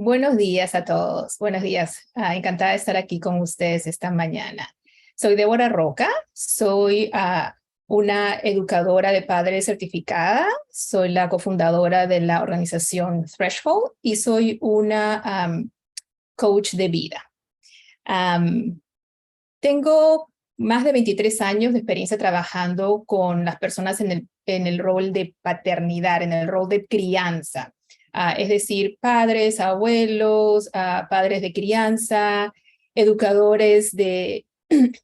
Buenos días a todos. Buenos días. Encantada de estar aquí con ustedes esta mañana. Soy Débora Roca. Soy una educadora de padres certificada. Soy la cofundadora de la organización Threshold y soy una coach de vida. Tengo más de 23 años de experiencia trabajando con las personas en el rol de paternidad, en el rol de crianza. Es decir, padres, abuelos, padres de crianza, educadores de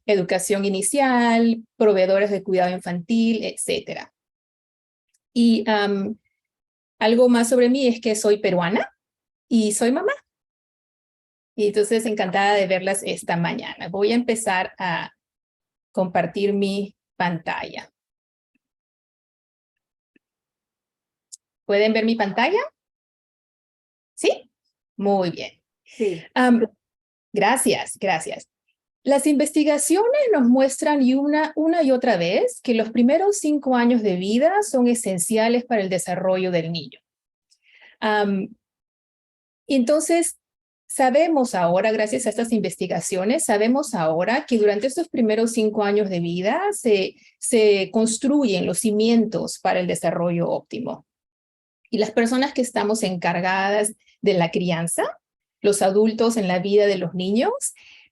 educación inicial, proveedores de cuidado infantil, etc. Y algo más sobre mí es que soy peruana y soy mamá. Y entonces encantada de verlas esta mañana. Voy a empezar a compartir mi pantalla. ¿Pueden ver mi pantalla? ¿Sí? Muy bien. Sí. Gracias. Las investigaciones nos muestran una y otra vez que los primeros 5 años de vida son esenciales para el desarrollo del niño. Entonces, sabemos ahora, gracias a estas investigaciones, sabemos ahora que durante estos primeros 5 años de vida se construyen los cimientos para el desarrollo óptimo. Y las personas que estamos encargadas de la crianza, los adultos en la vida de los niños,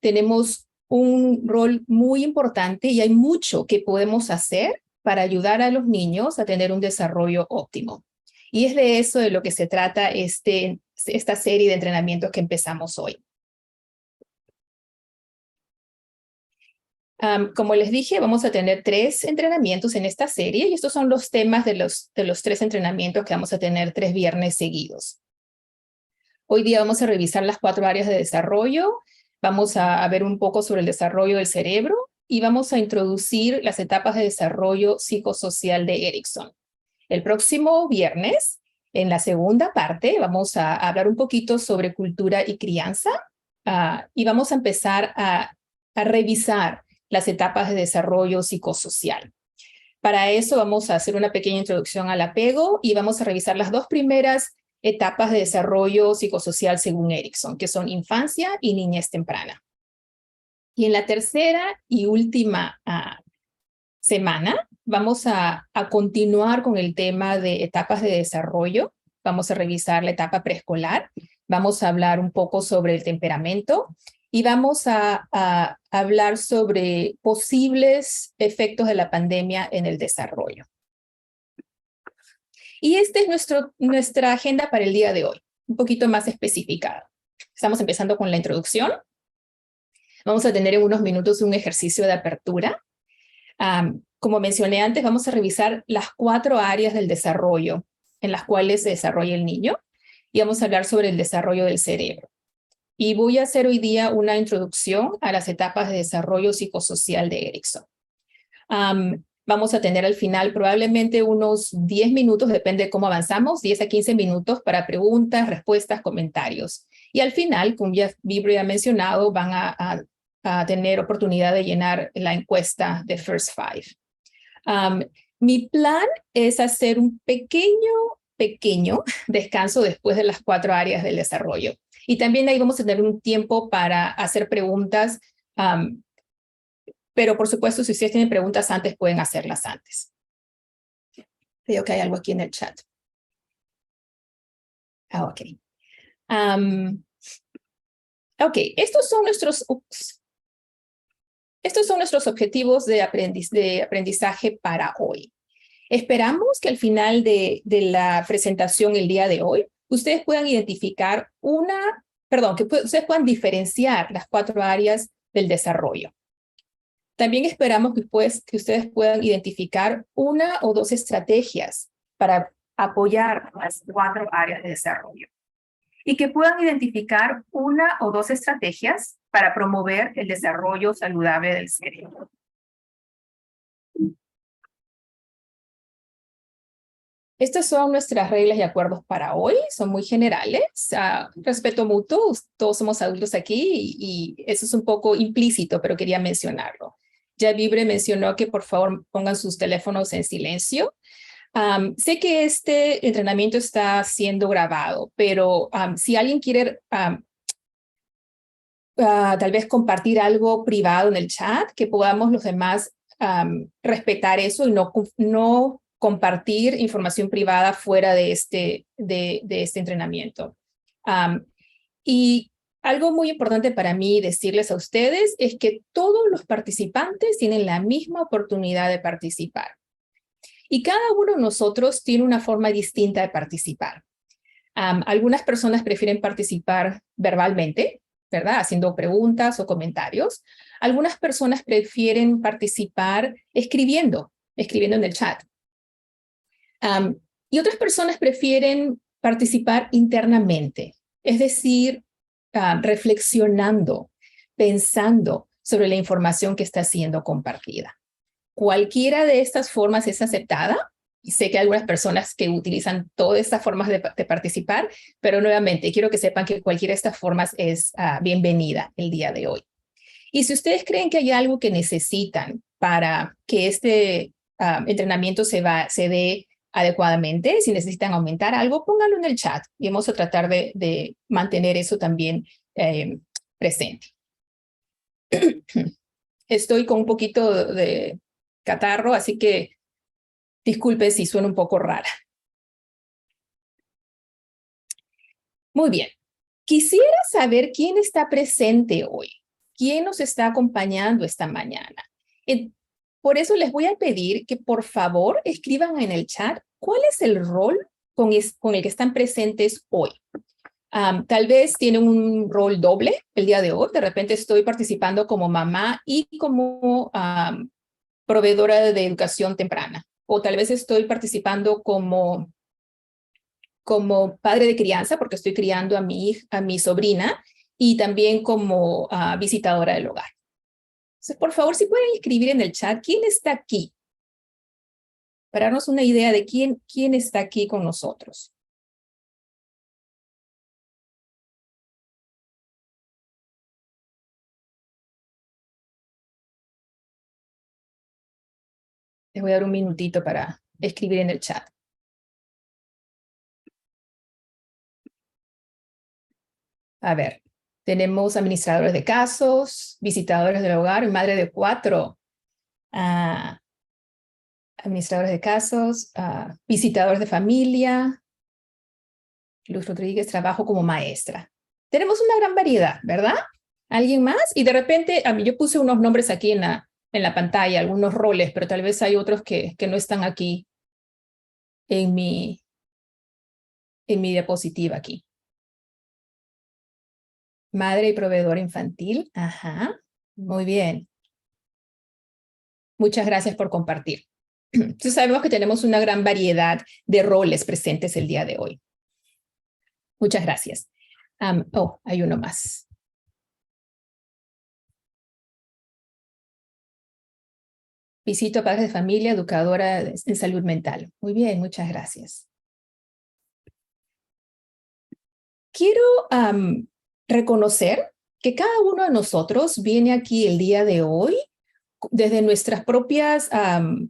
tenemos un rol muy importante y hay mucho que podemos hacer para ayudar a los niños a tener un desarrollo óptimo. Y es de eso de lo que se trata esta serie de entrenamientos que empezamos hoy. Como les dije, vamos a tener 3 entrenamientos en esta serie y estos son los temas de los 3 entrenamientos que vamos a tener 3 viernes seguidos. Hoy día vamos a revisar las 4 áreas de desarrollo, vamos a ver un poco sobre el desarrollo del cerebro y vamos a introducir las etapas de desarrollo psicosocial de Erikson. El próximo viernes, en la segunda parte, vamos a hablar un poquito sobre cultura y crianza y vamos a empezar a revisar las etapas de desarrollo psicosocial. Para eso vamos a hacer una pequeña introducción al apego y vamos a revisar las 2 primeras etapas de desarrollo psicosocial según Erikson, que son infancia y niñez temprana. Y en la tercera y última semana vamos a continuar con el tema de etapas de desarrollo. Vamos a revisar la etapa preescolar, vamos a hablar un poco sobre el temperamento y vamos a hablar sobre posibles efectos de la pandemia en el desarrollo. Y esta es nuestra agenda para el día de hoy, un poquito más especificada. Estamos empezando con la introducción. Vamos a tener en unos minutos un ejercicio de apertura. Como mencioné antes, vamos a revisar las 4 áreas del desarrollo en las cuales se desarrolla el niño y vamos a hablar sobre el desarrollo del cerebro. Y voy a hacer hoy día una introducción a las etapas de desarrollo psicosocial de Erikson. Vamos a tener al final probablemente unos 10 minutos, depende de cómo avanzamos, 10 a 15 minutos para preguntas, respuestas, comentarios. Y al final, como ya Vibri ha mencionado, van a tener oportunidad de llenar la encuesta de First Five. Mi plan es hacer un pequeño descanso después de las 4 áreas del desarrollo. Y también ahí vamos a tener un tiempo para hacer preguntas, pero por supuesto, si ustedes tienen preguntas antes, pueden hacerlas antes. Veo que hay algo aquí en el chat. Ok. Ok, estos son nuestros objetivos de aprendizaje para hoy. Esperamos que al final de la presentación el día de hoy, ustedes puedan identificar que ustedes puedan diferenciar las 4 áreas del desarrollo. También esperamos que ustedes puedan identificar 1 o 2 estrategias para apoyar las 4 áreas de desarrollo. Y que puedan identificar 1 o 2 estrategias para promover el desarrollo saludable del cerebro. Estas son nuestras reglas y acuerdos para hoy, son muy generales, respeto mutuo, todos somos adultos aquí y eso es un poco implícito, pero quería mencionarlo. Ya Vibre mencionó que por favor pongan sus teléfonos en silencio. Sé que este entrenamiento está siendo grabado, pero si alguien quiere tal vez compartir algo privado en el chat, que podamos los demás respetar eso y no compartir información privada fuera de este entrenamiento. Y algo muy importante para mí decirles a ustedes es que todos los participantes tienen la misma oportunidad de participar. Y cada uno de nosotros tiene una forma distinta de participar. Algunas personas prefieren participar verbalmente, ¿verdad? Haciendo preguntas o comentarios. Algunas personas prefieren participar escribiendo en el chat. Y otras personas prefieren participar internamente, es decir, reflexionando, pensando sobre la información que está siendo compartida. Cualquiera de estas formas es aceptada. Y sé que hay algunas personas que utilizan todas estas formas de participar, pero nuevamente quiero que sepan que cualquiera de estas formas es bienvenida el día de hoy. Y si ustedes creen que hay algo que necesitan para que este entrenamiento se dé adecuadamente, si necesitan aumentar algo, pónganlo en el chat y vamos a tratar de mantener eso también presente. Estoy con un poquito de catarro, así que disculpe si suena un poco rara. Muy bien. Quisiera saber quién está presente hoy, quién nos está acompañando esta mañana. Por eso les voy a pedir que por favor escriban en el chat cuál es el rol con el que están presentes hoy. Tal vez tienen un rol doble el día de hoy. De repente estoy participando como mamá y como proveedora de educación temprana. O tal vez estoy participando como padre de crianza, porque estoy criando a mi sobrina, y también como visitadora del hogar. Entonces, por favor, si pueden escribir en el chat quién está aquí, para darnos una idea de quién está aquí con nosotros. Les voy a dar un minutito para escribir en el chat. A ver, tenemos administradores de casos, visitadores del hogar, madre de 4, administradores de casos, visitadores de familia. Luz Rodríguez, trabajo como maestra. Tenemos una gran variedad, ¿verdad? ¿Alguien más? Y de repente, yo puse unos nombres aquí en la pantalla, algunos roles, pero tal vez hay otros que no están aquí en mi diapositiva aquí. Madre y proveedora infantil. Ajá, muy bien. Muchas gracias por compartir. Entonces sabemos que tenemos una gran variedad de roles presentes el día de hoy. Muchas gracias. Hay uno más. Visito a padres de familia, educadora en salud mental. Muy bien, muchas gracias. Quiero reconocer que cada uno de nosotros viene aquí el día de hoy desde nuestras propias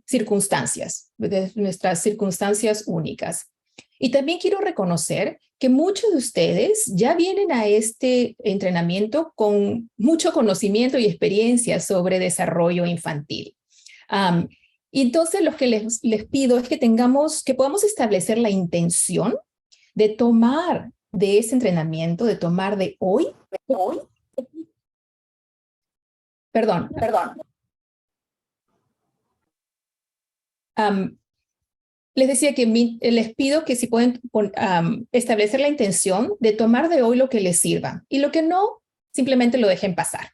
circunstancias, desde nuestras circunstancias únicas. Y también quiero reconocer que muchos de ustedes ya vienen a este entrenamiento con mucho conocimiento y experiencia sobre desarrollo infantil. Y entonces lo que les pido es que podamos establecer la intención de tomar de ese entrenamiento, de tomar de hoy. Perdón. Les decía que les pido que si pueden establecer la intención de tomar de hoy lo que les sirva y lo que no, simplemente lo dejen pasar.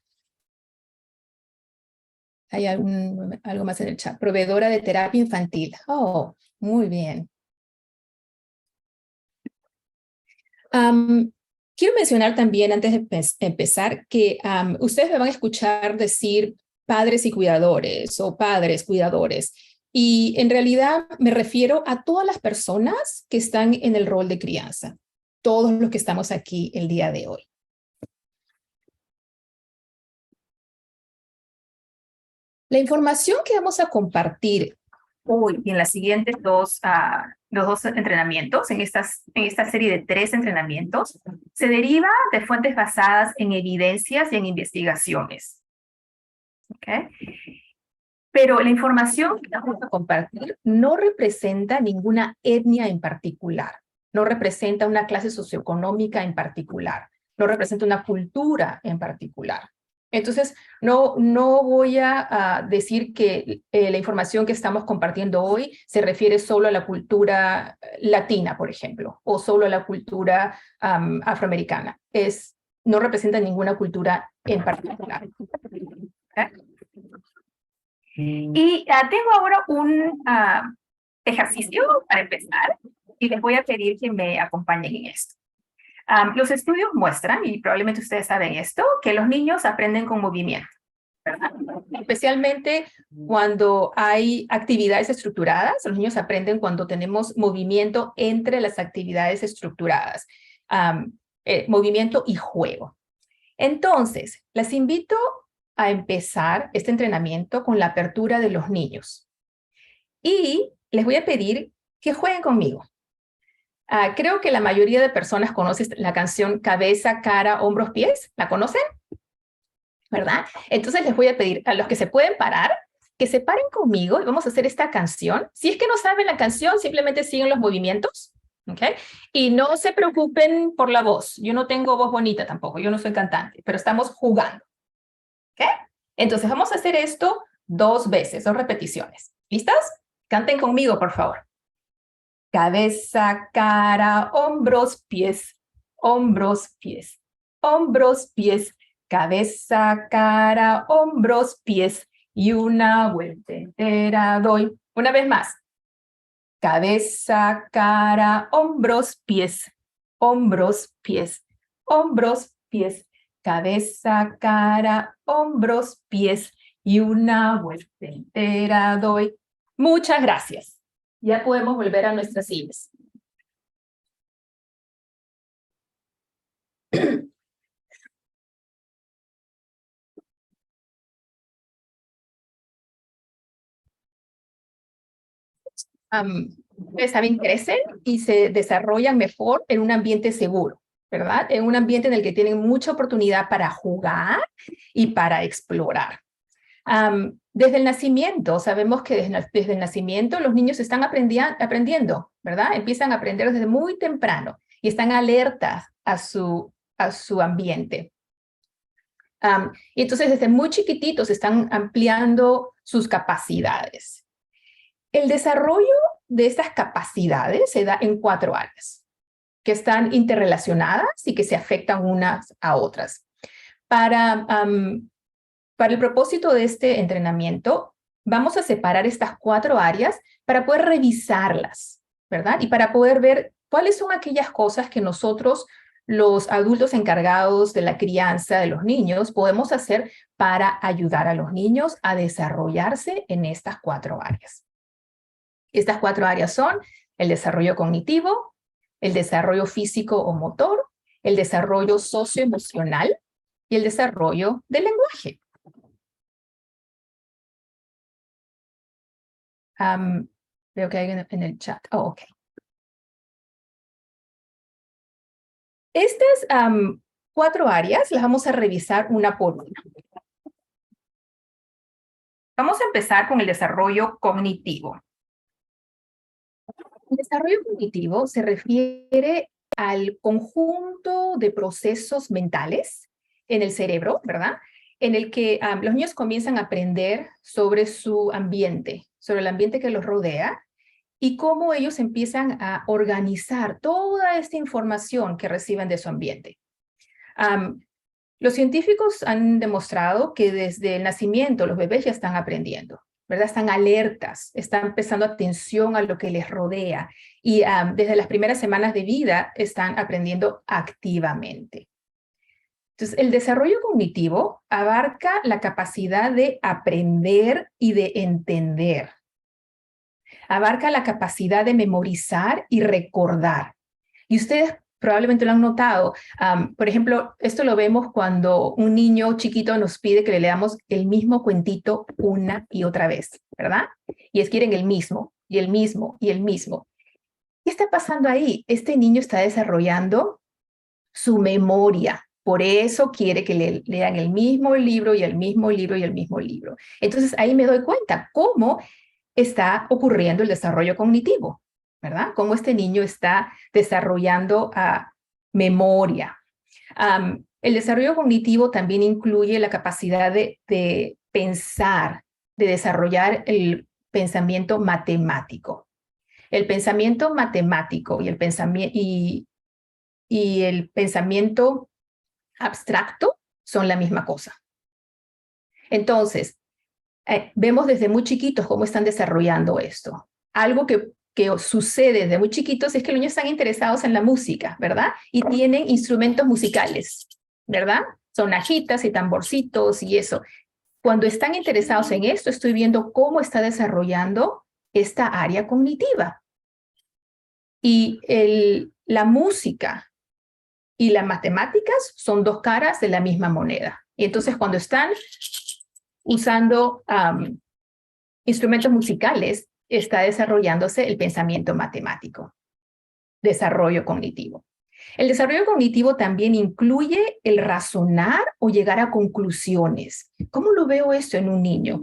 Hay algo más en el chat. Proveedora de terapia infantil. Oh, muy bien. Quiero mencionar también, antes de empezar, que ustedes me van a escuchar decir padres y cuidadores o padres cuidadores. Y en realidad me refiero a todas las personas que están en el rol de crianza, todos los que estamos aquí el día de hoy. La información que vamos a compartir hoy y en las siguientes los dos entrenamientos, en esta serie de 3 entrenamientos, se deriva de fuentes basadas en evidencias y en investigaciones. ¿Okay? Pero la información que vamos a compartir no representa ninguna etnia en particular, no representa una clase socioeconómica en particular, no representa una cultura en particular. Entonces, no voy a decir que la información que estamos compartiendo hoy se refiere solo a la cultura latina, por ejemplo, o solo a la cultura afroamericana. No representa ninguna cultura en particular. ¿Okay? Y tengo ahora un ejercicio para empezar y les voy a pedir que me acompañen en esto. Los estudios muestran, y probablemente ustedes saben esto, que los niños aprenden con movimiento, ¿verdad? Especialmente cuando hay actividades estructuradas, los niños aprenden cuando tenemos movimiento entre las actividades estructuradas, movimiento y juego. Entonces, les invito a empezar este entrenamiento con la apertura de los niños. Y les voy a pedir que jueguen conmigo. Creo que la mayoría de personas conocen la canción Cabeza, Cara, Hombros, Pies. ¿La conocen? ¿Verdad? Entonces les voy a pedir a los que se pueden parar, que se paren conmigo y vamos a hacer esta canción. Si es que no saben la canción, simplemente siguen los movimientos. ¿Okay? Y no se preocupen por la voz. Yo no tengo voz bonita tampoco, yo no soy cantante, pero estamos jugando. ¿Okay? Entonces vamos a hacer esto 2 veces, 2 repeticiones. ¿Listas? Canten conmigo, por favor. Cabeza, cara, hombros, pies, hombros, pies, hombros, pies, cabeza, cara, hombros, pies, y una vuelta entera doy. Una vez más. Cabeza, cara, hombros, pies, hombros, pies, hombros, pies, cabeza, cara, hombros, pies, y una vuelta entera doy. Muchas gracias. Ya podemos volver a nuestras sillas. Ustedes saben, crecen y se desarrollan mejor en un ambiente seguro, ¿verdad? En un ambiente en el que tienen mucha oportunidad para jugar y para explorar. Desde el nacimiento, sabemos que desde el nacimiento los niños están aprendiendo, ¿verdad? Empiezan a aprender desde muy temprano y están alertas a su ambiente. Y entonces desde muy chiquititos están ampliando sus capacidades. El desarrollo de estas capacidades se da en 4 áreas, que están interrelacionadas y que se afectan unas a otras. Para el propósito de este entrenamiento, vamos a separar estas 4 áreas para poder revisarlas, ¿verdad? Y para poder ver cuáles son aquellas cosas que nosotros, los adultos encargados de la crianza de los niños, podemos hacer para ayudar a los niños a desarrollarse en estas 4 áreas. Estas 4 áreas son el desarrollo cognitivo, el desarrollo físico o motor, el desarrollo socioemocional y el desarrollo del lenguaje. Veo que hay en el chat. Oh, ok. Estas 4 áreas las vamos a revisar una por una. Vamos a empezar con el desarrollo cognitivo. El desarrollo cognitivo se refiere al conjunto de procesos mentales en el cerebro, ¿verdad? En el que los niños comienzan a aprender sobre su ambiente, sobre el ambiente que los rodea, y cómo ellos empiezan a organizar toda esta información que reciben de su ambiente. Los científicos han demostrado que desde el nacimiento los bebés ya están aprendiendo, ¿verdad? Están alertas, están prestando atención a lo que les rodea y desde las primeras semanas de vida están aprendiendo activamente. Entonces, el desarrollo cognitivo abarca la capacidad de aprender y de entender. Abarca la capacidad de memorizar y recordar. Y ustedes probablemente lo han notado. Por ejemplo, esto lo vemos cuando un niño chiquito nos pide que le leamos el mismo cuentito una y otra vez, ¿verdad? Y es quieren el mismo, y el mismo, y el mismo. ¿Qué está pasando ahí? Este niño está desarrollando su memoria. Por eso quiere que le lean el mismo libro y el mismo libro y el mismo libro. Entonces ahí me doy cuenta cómo está ocurriendo el desarrollo cognitivo, ¿verdad? Cómo este niño está desarrollando memoria. El desarrollo cognitivo también incluye la capacidad de pensar, de desarrollar el pensamiento matemático. El pensamiento matemático y el pensamiento abstracto son la misma cosa. Entonces, vemos desde muy chiquitos cómo están desarrollando esto. Algo que sucede desde muy chiquitos es que los niños están interesados en la música, ¿verdad? Y tienen instrumentos musicales, ¿verdad? Sonajitas y tamborcitos y eso. Cuando están interesados en esto, estoy viendo cómo está desarrollando esta área cognitiva. Y la música y las matemáticas son dos caras de la misma moneda. Y entonces cuando están usando instrumentos musicales, está desarrollándose el pensamiento matemático, desarrollo cognitivo. El desarrollo cognitivo también incluye el razonar o llegar a conclusiones. ¿Cómo lo veo esto en un niño?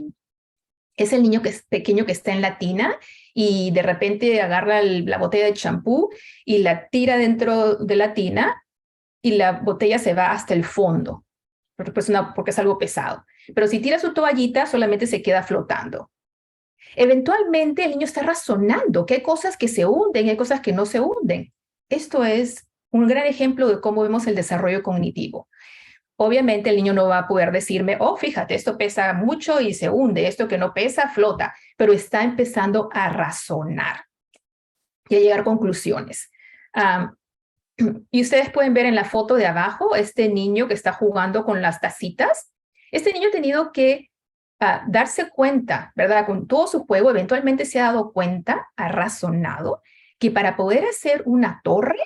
Es el niño que es pequeño que está en la tina y de repente agarra la botella de champú y la tira dentro de la tina y la botella se va hasta el fondo, porque es algo pesado. Pero si tira su toallita, solamente se queda flotando. Eventualmente el niño está razonando que hay cosas que se hunden y hay cosas que no se hunden. Esto es un gran ejemplo de cómo vemos el desarrollo cognitivo. Obviamente el niño no va a poder decirme, oh, fíjate, esto pesa mucho y se hunde, esto que no pesa, flota, pero está empezando a razonar y a llegar a conclusiones. Y ustedes pueden ver en la foto de abajo este niño que está jugando con las tacitas. Este niño ha tenido que darse cuenta, ¿verdad? Con todo su juego, eventualmente se ha dado cuenta, ha razonado, que para poder hacer una torre,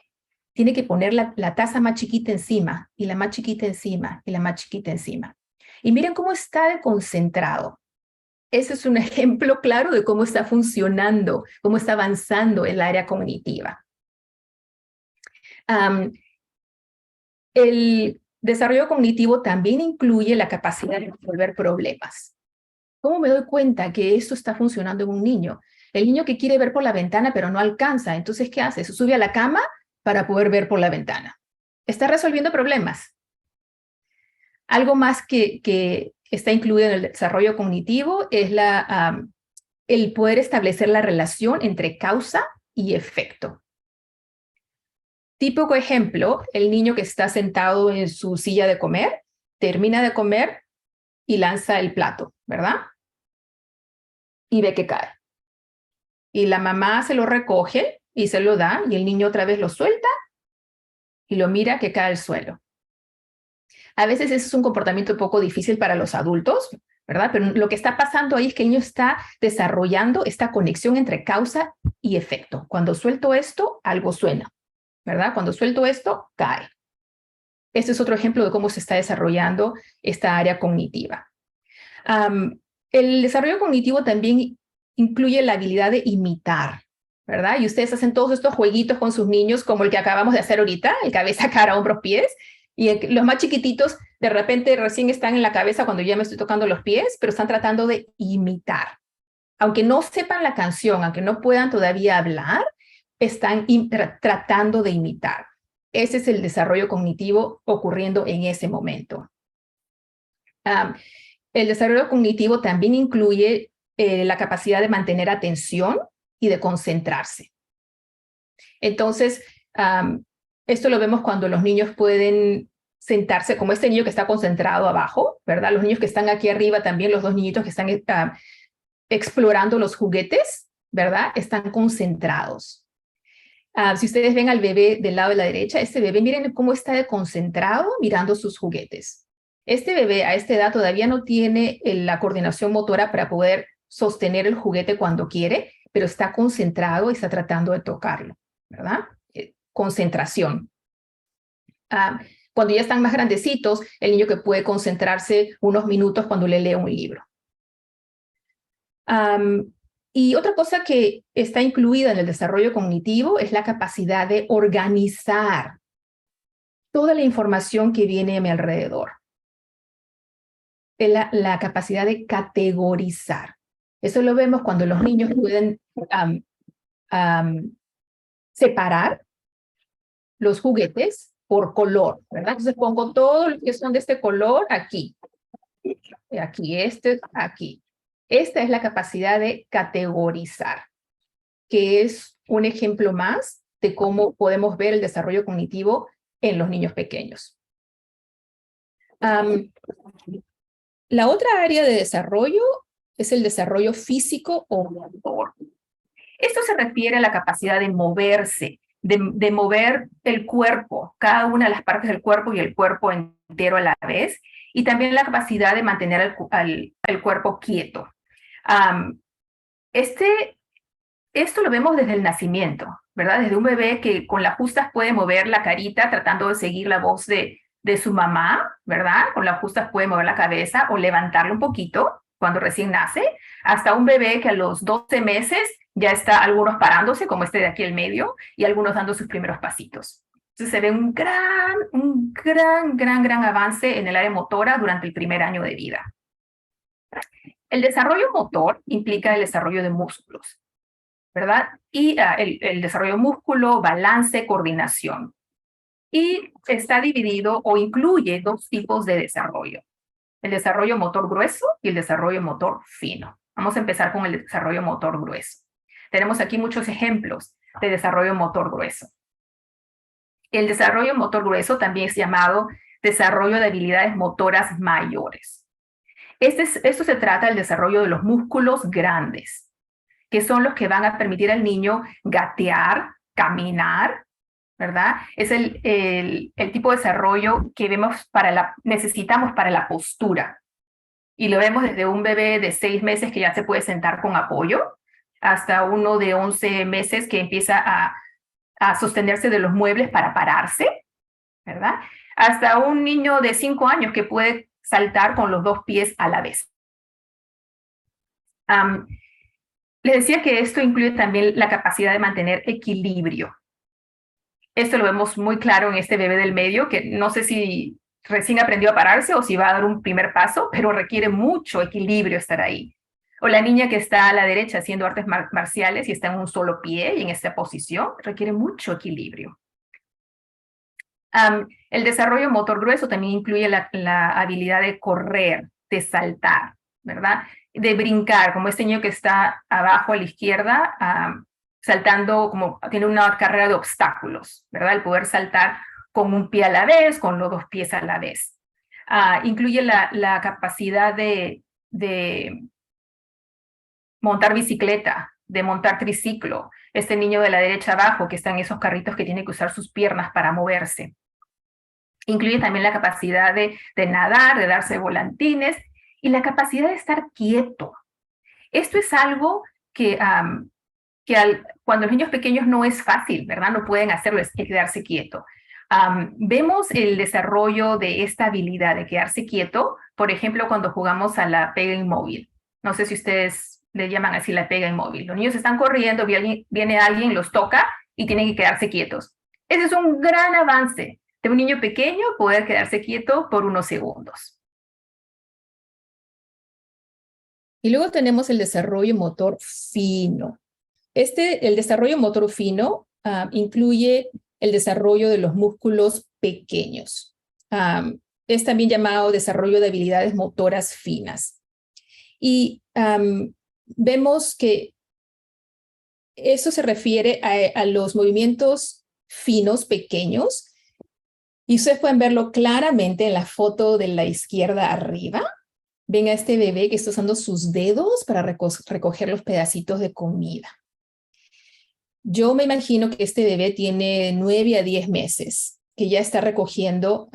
tiene que poner la taza más chiquita encima, y la más chiquita encima, y la más chiquita encima. Y miren cómo está de concentrado. Ese es un ejemplo claro de cómo está funcionando, cómo está avanzando el área cognitiva. El desarrollo cognitivo también incluye la capacidad de resolver problemas. ¿Cómo me doy cuenta que esto está funcionando en un niño? El niño que quiere ver por la ventana pero no alcanza, entonces ¿qué hace? Se sube a la cama para poder ver por la ventana. Está resolviendo problemas. Algo más que está incluido en el desarrollo cognitivo es el poder establecer la relación entre causa y efecto. Típico ejemplo, el niño que está sentado en su silla de comer, termina de comer y lanza el plato, ¿verdad? Y ve que cae. Y la mamá se lo recoge y se lo da, y el niño otra vez lo suelta y lo mira que cae al suelo. A veces eso es un comportamiento un poco difícil para los adultos, ¿verdad? Pero lo que está pasando ahí es que el niño está desarrollando esta conexión entre causa y efecto. Cuando suelto esto, algo suena, ¿verdad? Cuando suelto esto, cae. Este es otro ejemplo de cómo se está desarrollando esta área cognitiva. El desarrollo cognitivo también incluye la habilidad de imitar, ¿verdad? Y ustedes hacen todos estos jueguitos con sus niños, como el que acabamos de hacer ahorita, el cabeza, cara, hombros, pies. Y los más chiquititos, de repente, recién están en la cabeza cuando ya me estoy tocando los pies, pero están tratando de imitar. Aunque no sepan la canción, aunque no puedan todavía hablar, están tratando de imitar. Ese es el desarrollo cognitivo ocurriendo en ese momento. El desarrollo cognitivo también incluye la capacidad de mantener atención y de concentrarse. Entonces, esto lo vemos cuando los niños pueden sentarse, como este niño que está concentrado abajo, ¿verdad? Los niños que están aquí arriba también, los dos niñitos que están explorando los juguetes, ¿verdad? Están concentrados. Si ustedes ven al bebé del lado de la derecha, este bebé, miren cómo está concentrado mirando sus juguetes. Este bebé a esta edad todavía no tiene la coordinación motora para poder sostener el juguete cuando quiere, pero está concentrado y está tratando de tocarlo, ¿verdad? Concentración. Cuando ya están más grandecitos, el niño que puede concentrarse unos minutos cuando le lee un libro. Y otra cosa que está incluida en el desarrollo cognitivo es la capacidad de organizar toda la información que viene a mi alrededor. La capacidad de categorizar. Eso lo vemos cuando los niños pueden separar los juguetes por color, ¿verdad? Entonces pongo todo lo que son de este color aquí. Aquí, aquí. Esta es la capacidad de categorizar, que es un ejemplo más de cómo podemos ver el desarrollo cognitivo en los niños pequeños. La otra área de desarrollo es el desarrollo físico o motor. Esto se refiere a la capacidad de moverse, de mover el cuerpo, cada una de las partes del cuerpo y el cuerpo entero a la vez, y también la capacidad de mantener el cuerpo quieto. Esto lo vemos desde el nacimiento, ¿verdad? Desde un bebé que con las justas puede mover la carita tratando de seguir la voz de su mamá, ¿verdad? Con las justas puede mover la cabeza o levantarlo un poquito cuando recién nace, hasta un bebé que a los 12 meses ya está algunos parándose, como este de aquí en medio, y algunos dando sus primeros pasitos. Entonces se ve un gran avance en el área motora durante el primer año de vida. El desarrollo motor implica el desarrollo de músculos, ¿verdad? Y el desarrollo de músculo, balance, coordinación. Y está dividido o incluye dos tipos de desarrollo. El desarrollo motor grueso y el desarrollo motor fino. Vamos a empezar con el desarrollo motor grueso. Tenemos aquí muchos ejemplos de desarrollo motor grueso. El desarrollo motor grueso también es llamado desarrollo de habilidades motoras mayores. Esto se trata del desarrollo de los músculos grandes, que son los que van a permitir al niño gatear, caminar, ¿verdad? Es el tipo de desarrollo que necesitamos para la postura. Y lo vemos desde un bebé de 6 meses que ya se puede sentar con apoyo, hasta uno de 11 meses que empieza a sostenerse de los muebles para pararse, ¿verdad? Hasta un niño de 5 años que puede saltar con los 2 pies a la vez. Les decía que esto incluye también la capacidad de mantener equilibrio. Esto lo vemos muy claro en este bebé del medio, que no sé si recién aprendió a pararse o si va a dar un primer paso, pero requiere mucho equilibrio estar ahí. O la niña que está a la derecha haciendo artes marciales y está en un solo pie y en esta posición, requiere mucho equilibrio. El desarrollo motor grueso también incluye la habilidad de correr, de saltar, ¿verdad? De brincar, como este niño que está abajo a la izquierda, saltando, como tiene una carrera de obstáculos, ¿verdad? El poder saltar con un pie a la vez, con los 2 pies a la vez. Incluye la capacidad de montar bicicleta, de montar triciclo. Este niño de la derecha abajo, que está en esos carritos que tiene que usar sus piernas para moverse. Incluye también la capacidad de nadar, de darse volantines y la capacidad de estar quieto. Esto es algo que cuando los niños pequeños no es fácil, ¿verdad? No pueden hacerlo, es quedarse quieto. Vemos el desarrollo de esta habilidad de quedarse quieto, por ejemplo, cuando jugamos a la pega inmóvil. No sé si ustedes le llaman así la pega inmóvil. Los niños están corriendo, viene alguien, los toca y tienen que quedarse quietos. Ese es un gran avance de un niño pequeño poder quedarse quieto por unos segundos. Y luego tenemos el desarrollo motor fino. El desarrollo motor fino incluye el desarrollo de los músculos pequeños. Es también llamado desarrollo de habilidades motoras finas. Y vemos que eso se refiere a los movimientos finos, pequeños, y ustedes pueden verlo claramente en la foto de la izquierda arriba. Ven a este bebé que está usando sus dedos para recoger los pedacitos de comida. Yo me imagino que este bebé tiene 9 a 10 meses, que ya está recogiendo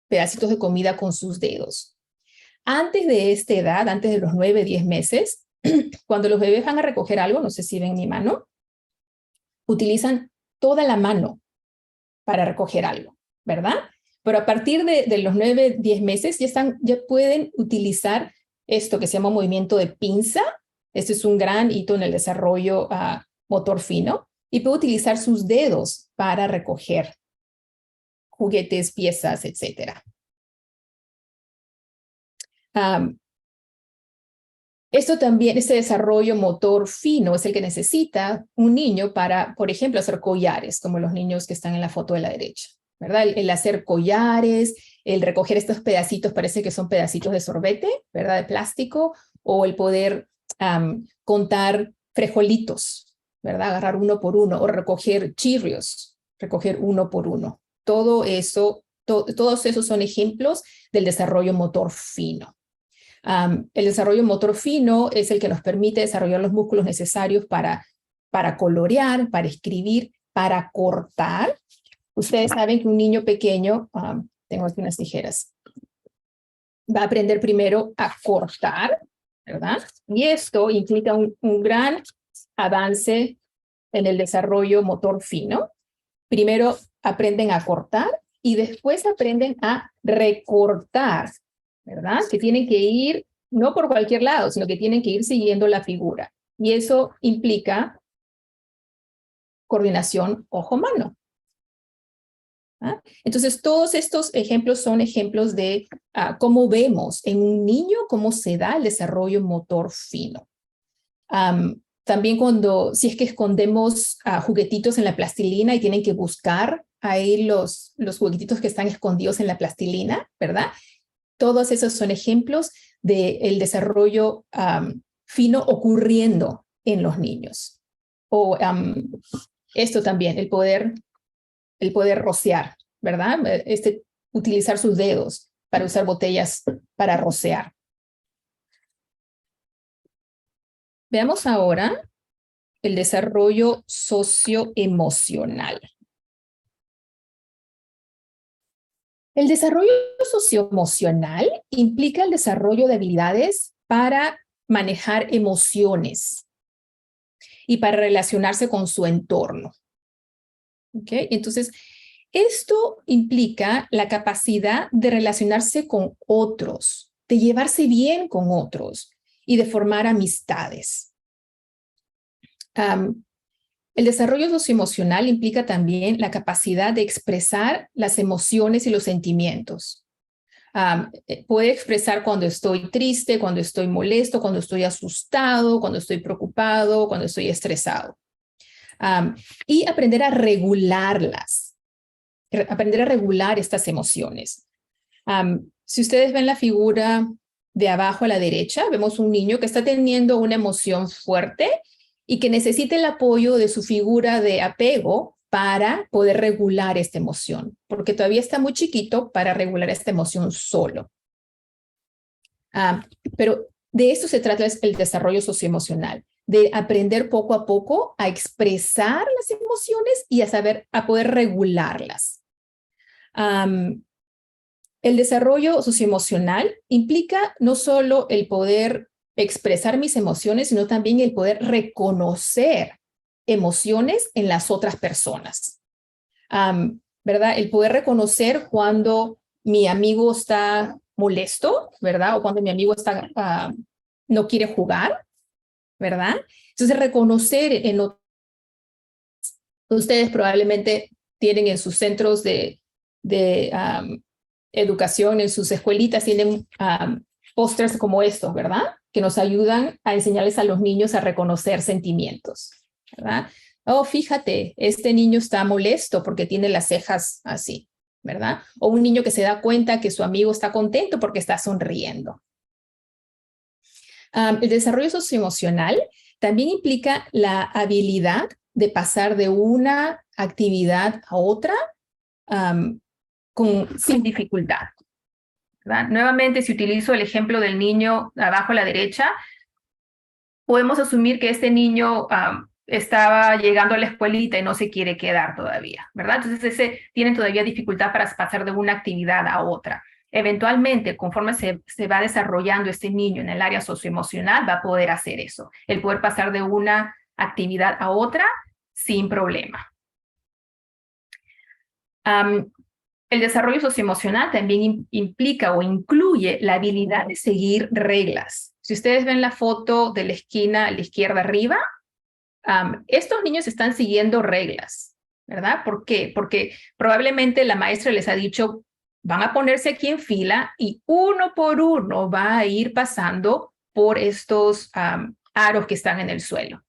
pedacitos de comida con sus dedos. Antes de esta edad, antes de los 9 a 10 meses, cuando los bebés van a recoger algo, no sé si ven mi mano, utilizan toda la mano para recoger algo. ¿verdad? Pero a partir de los 9, 10 meses ya pueden utilizar esto que se llama movimiento de pinza. Este es un gran hito en el desarrollo motor fino. Y puede utilizar sus dedos para recoger juguetes, piezas, etc. Esto también, este desarrollo motor fino es el que necesita un niño para, por ejemplo, hacer collares, como los niños que están en la foto de la derecha, ¿verdad? El hacer collares, el recoger estos pedacitos, parece que son pedacitos de sorbete, ¿verdad? De plástico, o el poder contar frijolitos, ¿verdad? Agarrar uno por uno, o recoger Cheerios, recoger uno por uno. Todo eso, todos esos son ejemplos del desarrollo motor fino. El desarrollo motor fino es el que nos permite desarrollar los músculos necesarios para colorear, para escribir, para cortar. Ustedes saben que un niño pequeño, tengo aquí unas tijeras, va a aprender primero a cortar, ¿verdad? Y esto implica un gran avance en el desarrollo motor fino. Primero aprenden a cortar y después aprenden a recortar, ¿verdad? Que tienen que ir, no por cualquier lado, sino que tienen que ir siguiendo la figura. Y eso implica coordinación ojo-mano. ¿Ah? Entonces, todos estos ejemplos son ejemplos de cómo vemos en un niño cómo se da el desarrollo motor fino. También si es que escondemos juguetitos en la plastilina y tienen que buscar ahí los juguetitos que están escondidos en la plastilina, ¿verdad? Todos esos son ejemplos del desarrollo fino ocurriendo en los niños. O esto también, el poder rociar, ¿verdad? Utilizar sus dedos para usar botellas para rociar. Veamos ahora el desarrollo socioemocional. El desarrollo socioemocional implica el desarrollo de habilidades para manejar emociones y para relacionarse con su entorno. ¿Okay? Entonces, esto implica la capacidad de relacionarse con otros, de llevarse bien con otros y de formar amistades. El desarrollo socioemocional implica también la capacidad de expresar las emociones y los sentimientos. Puede expresar cuando estoy triste, cuando estoy molesto, cuando estoy asustado, cuando estoy preocupado, cuando estoy estresado. Y aprender a regularlas, aprender a regular estas emociones. Si ustedes ven la figura de abajo a la derecha, vemos un niño que está teniendo una emoción fuerte y que necesita el apoyo de su figura de apego para poder regular esta emoción, porque todavía está muy chiquito para regular esta emoción solo. Pero de esto se trata el desarrollo socioemocional, de aprender poco a poco a expresar las emociones y a poder regularlas. El desarrollo socioemocional implica no solo el poder expresar mis emociones, sino también el poder reconocer emociones en las otras personas. ¿Verdad? El poder reconocer cuando mi amigo está molesto, ¿verdad? O cuando mi amigo no quiere jugar, ¿verdad? Entonces, reconocer ustedes probablemente tienen en sus centros de educación, en sus escuelitas, tienen pósters como estos, ¿verdad? Que nos ayudan a enseñarles a los niños a reconocer sentimientos, ¿verdad? Oh, fíjate, este niño está molesto porque tiene las cejas así, ¿verdad? O un niño que se da cuenta que su amigo está contento porque está sonriendo. El desarrollo socioemocional también implica la habilidad de pasar de una actividad a otra sin dificultad, ¿verdad? Nuevamente, si utilizo el ejemplo del niño abajo a la derecha, podemos asumir que este niño estaba llegando a la escuelita y no se quiere quedar todavía, ¿verdad? Entonces, tiene todavía dificultad para pasar de una actividad a otra. Eventualmente, conforme se va desarrollando este niño en el área socioemocional, va a poder hacer eso, el poder pasar de una actividad a otra sin problema. El desarrollo socioemocional también implica o incluye la habilidad de seguir reglas. Si ustedes ven la foto de la esquina a la izquierda arriba, estos niños están siguiendo reglas, ¿verdad? ¿Por qué? Porque probablemente la maestra les ha dicho, van a ponerse aquí en fila y uno por uno va a ir pasando por estos aros que están en el suelo.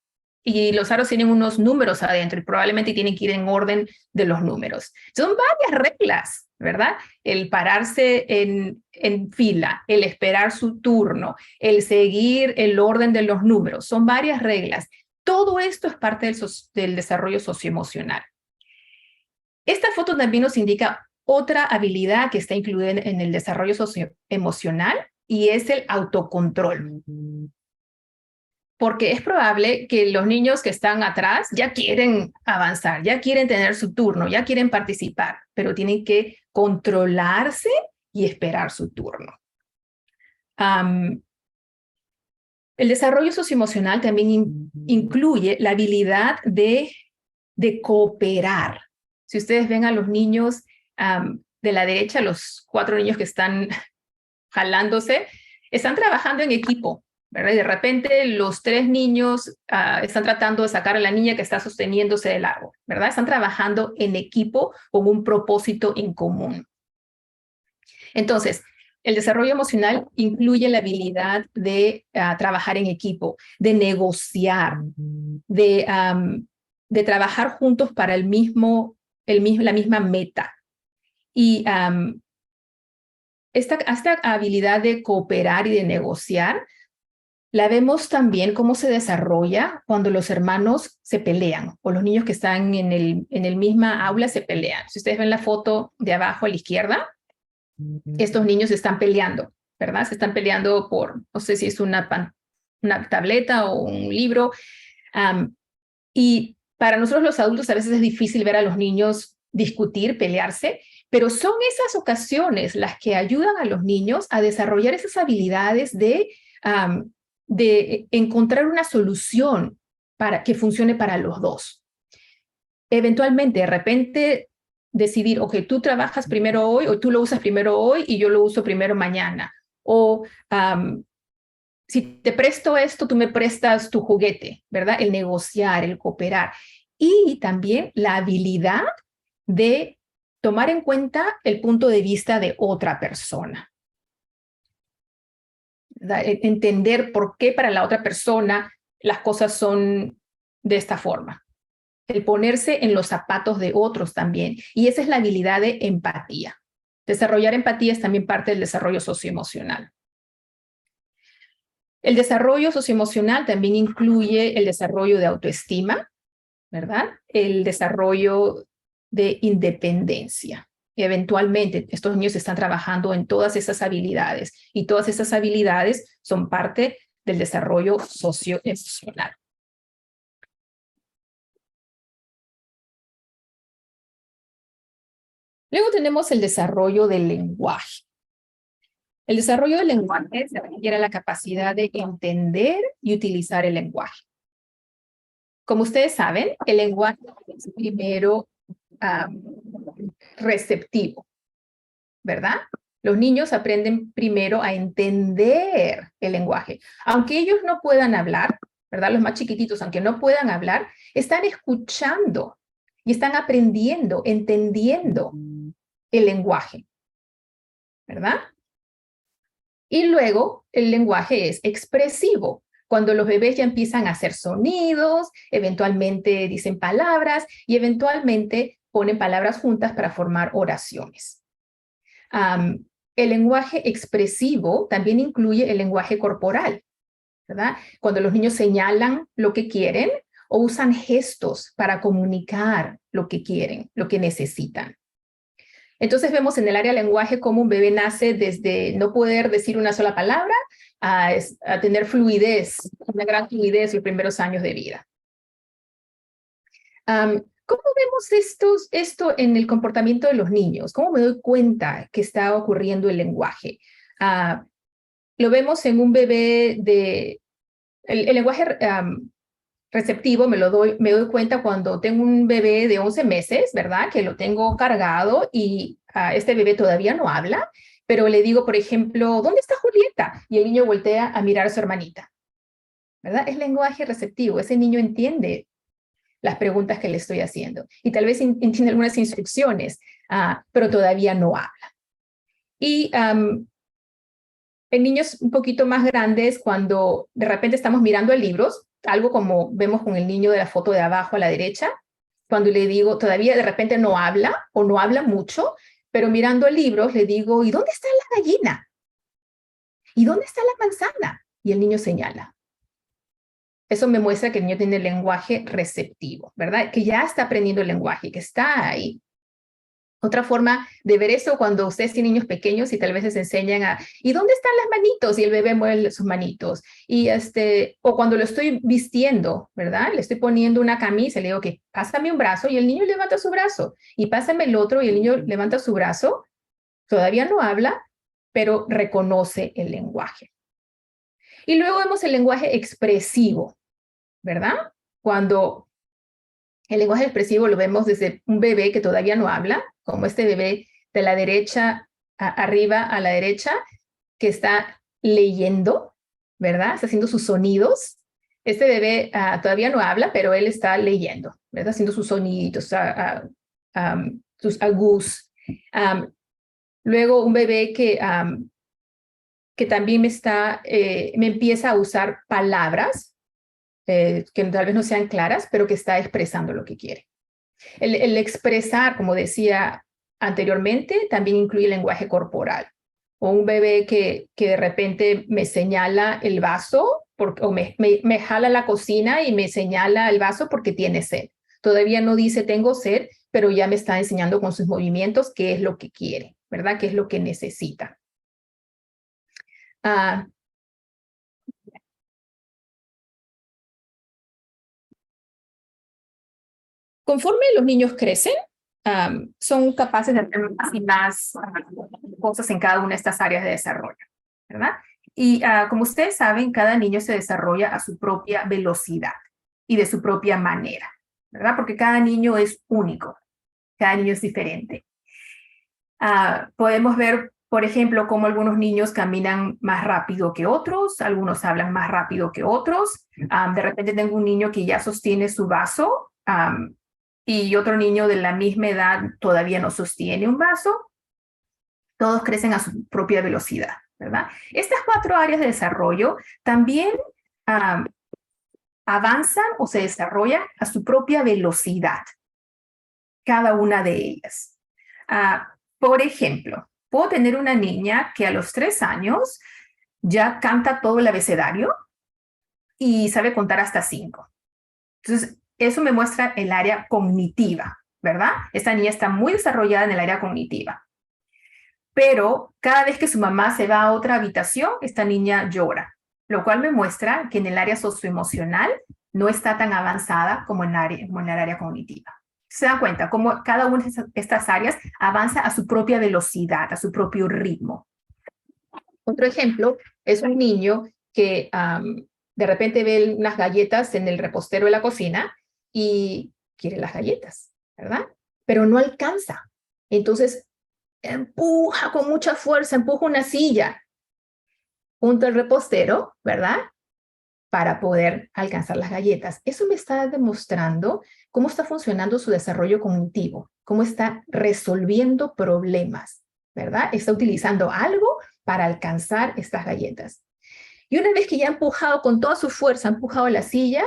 Y los aros tienen unos números adentro y probablemente tienen que ir en orden de los números. Son varias reglas, ¿verdad? El pararse en fila, el esperar su turno, el seguir el orden de los números, son varias reglas. Todo esto es parte del desarrollo socioemocional. Esta foto también nos indica otra habilidad que está incluida en el desarrollo socioemocional y es el autocontrol. Porque es probable que los niños que están atrás ya quieren avanzar, ya quieren tener su turno, ya quieren participar, pero tienen que controlarse y esperar su turno. El desarrollo socioemocional también incluye la habilidad de cooperar. Si ustedes ven a los niños de la derecha, los 4 niños que están jalándose, están trabajando en equipo, ¿verdad? Y de repente los 3 niños están tratando de sacar a la niña que está sosteniéndose del árbol, ¿verdad? Están trabajando en equipo con un propósito en común. Entonces, el desarrollo emocional incluye la habilidad de trabajar en equipo, de negociar, de trabajar juntos para la misma meta. Y esta habilidad de cooperar y de negociar, la vemos también cómo se desarrolla cuando los hermanos se pelean o los niños que están en el misma aula se pelean. Si ustedes ven la foto de abajo a la izquierda, estos niños están peleando, ¿verdad? Se están peleando por, no sé si es una tableta o un libro. Y para nosotros los adultos a veces es difícil ver a los niños discutir, pelearse, pero son esas ocasiones las que ayudan a los niños a desarrollar esas habilidades de encontrar una solución que funcione para los dos. Eventualmente, de repente, decidir, ok, tú trabajas primero hoy, o tú lo usas primero hoy y yo lo uso primero mañana. O si te presto esto, tú me prestas tu juguete, ¿verdad? El negociar, el cooperar. Y también la habilidad de tomar en cuenta el punto de vista de otra persona. Entender por qué para la otra persona las cosas son de esta forma. El ponerse en los zapatos de otros también. Y esa es la habilidad de empatía. Desarrollar empatía es también parte del desarrollo socioemocional. El desarrollo socioemocional también incluye el desarrollo de autoestima, ¿verdad? El desarrollo de independencia. Eventualmente, estos niños están trabajando en todas esas habilidades y todas esas habilidades son parte del desarrollo socioemocional. Luego tenemos el desarrollo del lenguaje. El desarrollo del lenguaje se refiere a la capacidad de entender y utilizar el lenguaje. Como ustedes saben, el lenguaje es primero receptivo, ¿verdad? Los niños aprenden primero a entender el lenguaje. Aunque ellos no puedan hablar, ¿verdad? Los más chiquititos, aunque no puedan hablar, están escuchando y están aprendiendo, entendiendo el lenguaje, ¿verdad? Y luego el lenguaje es expresivo. Cuando los bebés ya empiezan a hacer sonidos, eventualmente dicen palabras y eventualmente ponen palabras juntas para formar oraciones. El lenguaje expresivo también incluye el lenguaje corporal, ¿verdad? Cuando los niños señalan lo que quieren o usan gestos para comunicar lo que quieren, lo que necesitan. Entonces vemos en el área del lenguaje cómo un bebé nace desde no poder decir una sola palabra a tener fluidez, una gran fluidez en los primeros años de vida. ¿Cómo vemos esto en el comportamiento de los niños? ¿Cómo me doy cuenta que está ocurriendo el lenguaje? Lo vemos en un bebé el lenguaje receptivo me doy cuenta cuando tengo un bebé de 11 meses, ¿verdad? Que lo tengo cargado y este bebé todavía no habla, pero le digo, por ejemplo, ¿dónde está Julieta? Y el niño voltea a mirar a su hermanita, ¿verdad? Es lenguaje receptivo, ese niño entiende las preguntas que le estoy haciendo y tal vez entiende algunas instrucciones, pero todavía no habla. Y en niños un poquito más grandes, cuando de repente estamos mirando libros, algo como vemos con el niño de la foto de abajo a la derecha, cuando le digo, todavía de repente no habla o no habla mucho, pero mirando libros le digo, ¿y dónde está la gallina? ¿Y dónde está la manzana? Y el niño señala. Eso me muestra que el niño tiene lenguaje receptivo, ¿verdad? Que ya está aprendiendo el lenguaje, que está ahí. Otra forma de ver eso cuando ustedes tienen niños pequeños y tal vez les enseñan ¿y dónde están las manitos? Y el bebé mueve sus manitos. Y o cuando lo estoy vistiendo, ¿verdad? Le estoy poniendo una camisa, le digo que pásame un brazo y el niño levanta su brazo. Y pásame el otro y el niño levanta su brazo. Todavía no habla, pero reconoce el lenguaje. Y luego vemos el lenguaje expresivo, ¿verdad? Cuando el lenguaje expresivo lo vemos desde un bebé que todavía no habla, como este bebé de la derecha arriba a la derecha, que está leyendo, ¿verdad? Está haciendo sus sonidos. Este bebé todavía no habla, pero él está leyendo, ¿verdad? Haciendo sus soniditos, sus agus. Luego un bebé que también me empieza a usar palabras, que tal vez no sean claras, pero que está expresando lo que quiere. El expresar, como decía anteriormente, también incluye el lenguaje corporal. O un bebé que de repente me señala el vaso, o me jala la cocina y me señala el vaso porque tiene sed. Todavía no dice tengo sed, pero ya me está enseñando con sus movimientos qué es lo que quiere, ¿verdad? ¿Qué es lo que necesita? Conforme los niños crecen, son capaces de hacer más y más cosas en cada una de estas áreas de desarrollo, ¿verdad? Y como ustedes saben, cada niño se desarrolla a su propia velocidad y de su propia manera, ¿verdad? Porque cada niño es único, cada niño es diferente. Podemos ver, por ejemplo, cómo algunos niños caminan más rápido que otros, algunos hablan más rápido que otros. De repente tengo un niño que ya sostiene su vaso, y otro niño de la misma edad todavía no sostiene un vaso. Todos crecen a su propia velocidad, ¿verdad? Estas 4 áreas de desarrollo también avanzan o se desarrollan a su propia velocidad, cada una de ellas. Por ejemplo, puedo tener una niña que a los 3 años ya canta todo el abecedario y sabe contar hasta 5. Entonces, eso me muestra el área cognitiva, ¿verdad? Esta niña está muy desarrollada en el área cognitiva. Pero cada vez que su mamá se va a otra habitación, esta niña llora, lo cual me muestra que en el área socioemocional no está tan avanzada como en el área cognitiva. Se dan cuenta cómo cada una de estas áreas avanza a su propia velocidad, a su propio ritmo. Otro ejemplo es un niño que de repente ve unas galletas en el repostero de la cocina y quiere las galletas, ¿verdad? Pero no alcanza. Entonces empuja con mucha fuerza, empuja una silla junto al repostero, ¿verdad? Para poder alcanzar las galletas. Eso me está demostrando cómo está funcionando su desarrollo cognitivo, cómo está resolviendo problemas, ¿verdad? Está utilizando algo para alcanzar estas galletas. Y una vez que ya ha empujado con toda su fuerza, ha empujado la silla,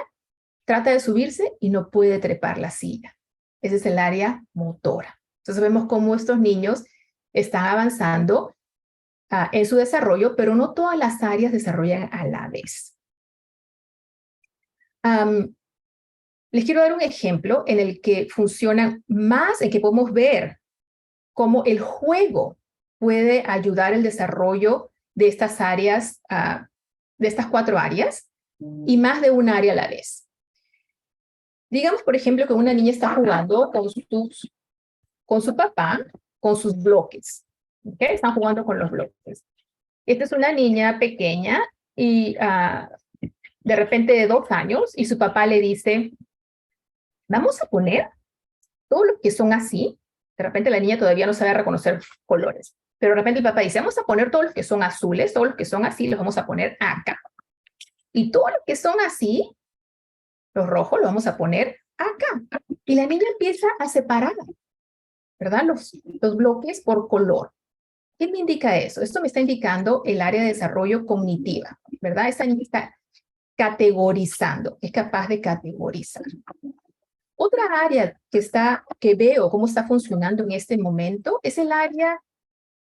trata de subirse y no puede trepar la silla. Ese es el área motora. Entonces vemos cómo estos niños están avanzando en su desarrollo, pero no todas las áreas desarrollan a la vez. Les quiero dar un ejemplo en el que funcionan más, en que podemos ver cómo el juego puede ayudar el desarrollo de estas áreas, de estas 4 áreas, y más de un área a la vez. Digamos, por ejemplo, que una niña está jugando con su papá, con sus bloques. ¿Okay? Están jugando con los bloques. Esta es una niña pequeña y de repente de 2 años y su papá le dice, vamos a poner todos los que son así. De repente la niña todavía no sabe reconocer colores, pero de repente el papá dice, vamos a poner todos los que son azules, todos los que son así, los vamos a poner acá. Y todos los que son así, los rojos, los vamos a poner acá. Y la niña empieza a separar, ¿verdad? Los bloques por color. ¿Qué me indica eso? Esto me está indicando el área de desarrollo cognitiva, ¿verdad? Esta niña está categorizando, es capaz de categorizar. Otra área que veo cómo está funcionando en este momento es el área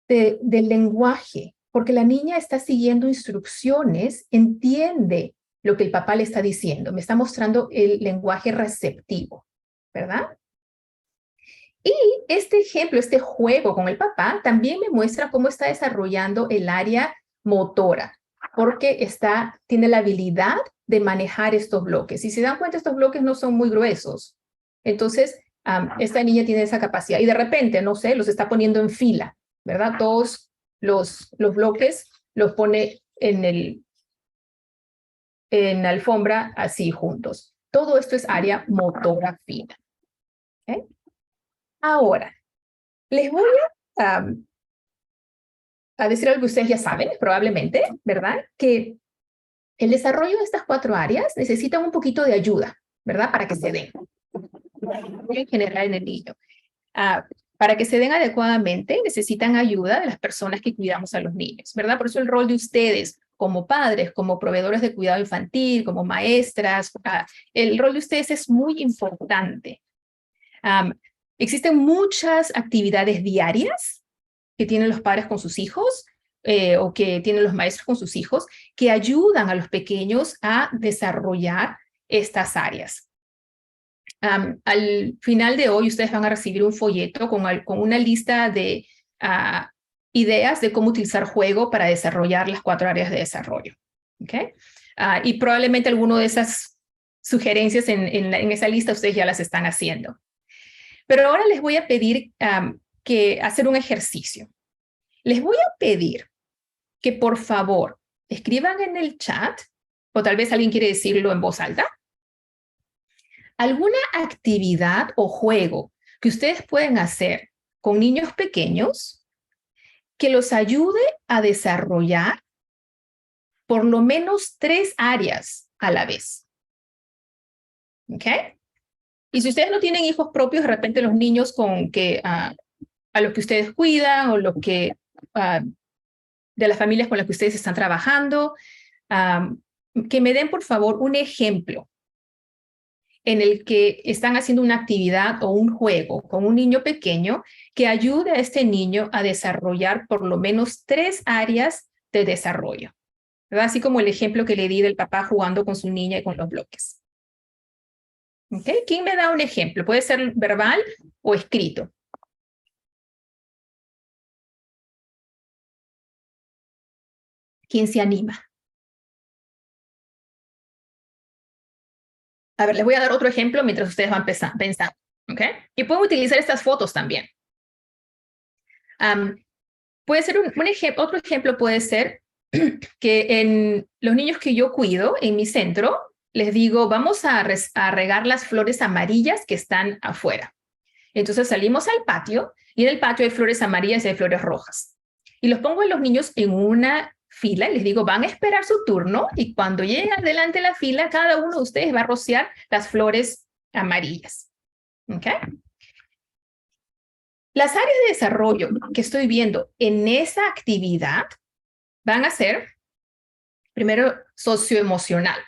del lenguaje, porque la niña está siguiendo instrucciones, entiende lo que el papá le está diciendo, me está mostrando el lenguaje receptivo, ¿verdad? Y este ejemplo, este juego con el papá, también me muestra cómo está desarrollando el área motora, porque tiene la habilidad de manejar estos bloques. Y si se dan cuenta, estos bloques no son muy gruesos. Entonces, esta niña tiene esa capacidad. Y de repente, no sé, los está poniendo en fila, ¿verdad? Todos los bloques los pone en la alfombra así juntos. Todo esto es área motora fina. ¿Okay? Ahora, les voy a decir algo que ustedes ya saben, probablemente, ¿verdad? Que el desarrollo de estas 4 áreas necesitan un poquito de ayuda, ¿verdad? Para que se den. En general en el niño. Para que se den adecuadamente, necesitan ayuda de las personas que cuidamos a los niños, ¿verdad? Por eso el rol de ustedes como padres, como proveedores de cuidado infantil, como maestras, el rol de ustedes es muy importante. Existen muchas actividades diarias que tienen los padres con sus hijos o que tienen los maestros con sus hijos que ayudan a los pequeños a desarrollar estas áreas. Al final de hoy ustedes van a recibir un folleto con una lista de ideas de cómo utilizar juego para desarrollar las 4 áreas de desarrollo. ¿Okay? Y probablemente alguna de esas sugerencias en esa lista ustedes ya las están haciendo. Pero ahora les voy a pedir hacer un ejercicio. Les voy a pedir que por favor escriban en el chat, o tal vez alguien quiere decirlo en voz alta, alguna actividad o juego que ustedes pueden hacer con niños pequeños que los ayude a desarrollar por lo menos 3 áreas a la vez. ¿Ok? Y si ustedes no tienen hijos propios, de repente los niños a los que ustedes cuidan o de las familias con las que ustedes están trabajando, que me den por favor un ejemplo en el que están haciendo una actividad o un juego con un niño pequeño que ayude a este niño a desarrollar por lo menos 3 áreas de desarrollo, ¿verdad? Así como el ejemplo que le di del papá jugando con su niña y con los bloques. ¿Okay? ¿Quién me da un ejemplo? Puede ser verbal o escrito. ¿Quién se anima? A ver, les voy a dar otro ejemplo mientras ustedes van pensando. ¿Okay? Y pueden utilizar estas fotos también. Puede ser otro ejemplo puede ser que en los niños que yo cuido en mi centro, les digo, vamos a regar las flores amarillas que están afuera. Entonces salimos al patio y en el patio hay flores amarillas y hay flores rojas. Y los pongo a los niños en una fila y les digo, van a esperar su turno y cuando lleguen adelante la fila, cada uno de ustedes va a rociar las flores amarillas. ¿Ok? Las áreas de desarrollo que estoy viendo en esa actividad van a ser, primero, socioemocional.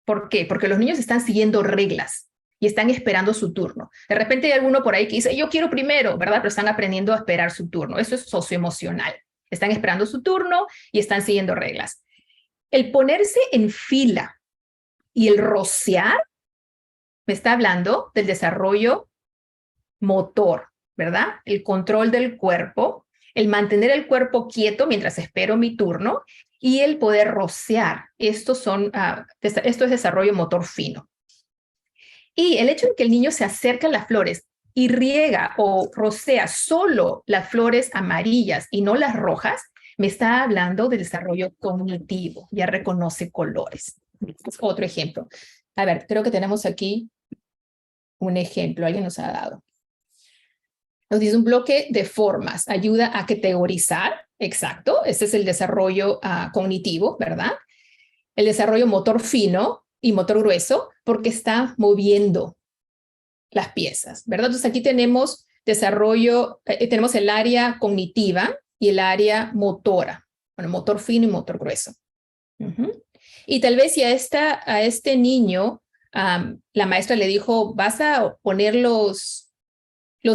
¿Por qué? Porque los niños están siguiendo reglas y están esperando su turno. De repente hay alguno por ahí que dice, yo quiero primero, ¿verdad? Pero están aprendiendo a esperar su turno. Eso es socioemocional. Están esperando su turno y están siguiendo reglas. El ponerse en fila y el rociar me está hablando del desarrollo motor, ¿verdad? El control del cuerpo, el mantener el cuerpo quieto mientras espero mi turno y el poder rociar. Esto es desarrollo motor fino. Y el hecho de que el niño se acerca a las flores y riega o rocea solo las flores amarillas y no las rojas, me está hablando de desarrollo cognitivo, ya reconoce colores. Es otro ejemplo. A ver, creo que tenemos aquí un ejemplo, alguien nos ha dado. Nos dice un bloque de formas, ayuda a categorizar, exacto, este es el desarrollo cognitivo, ¿verdad? El desarrollo motor fino y motor grueso, porque está moviendo las piezas, ¿verdad? Entonces aquí tenemos desarrollo, tenemos el área cognitiva y el área motora, bueno, motor fino y motor grueso. Y tal vez si a este niño la maestra le dijo, vas a poner los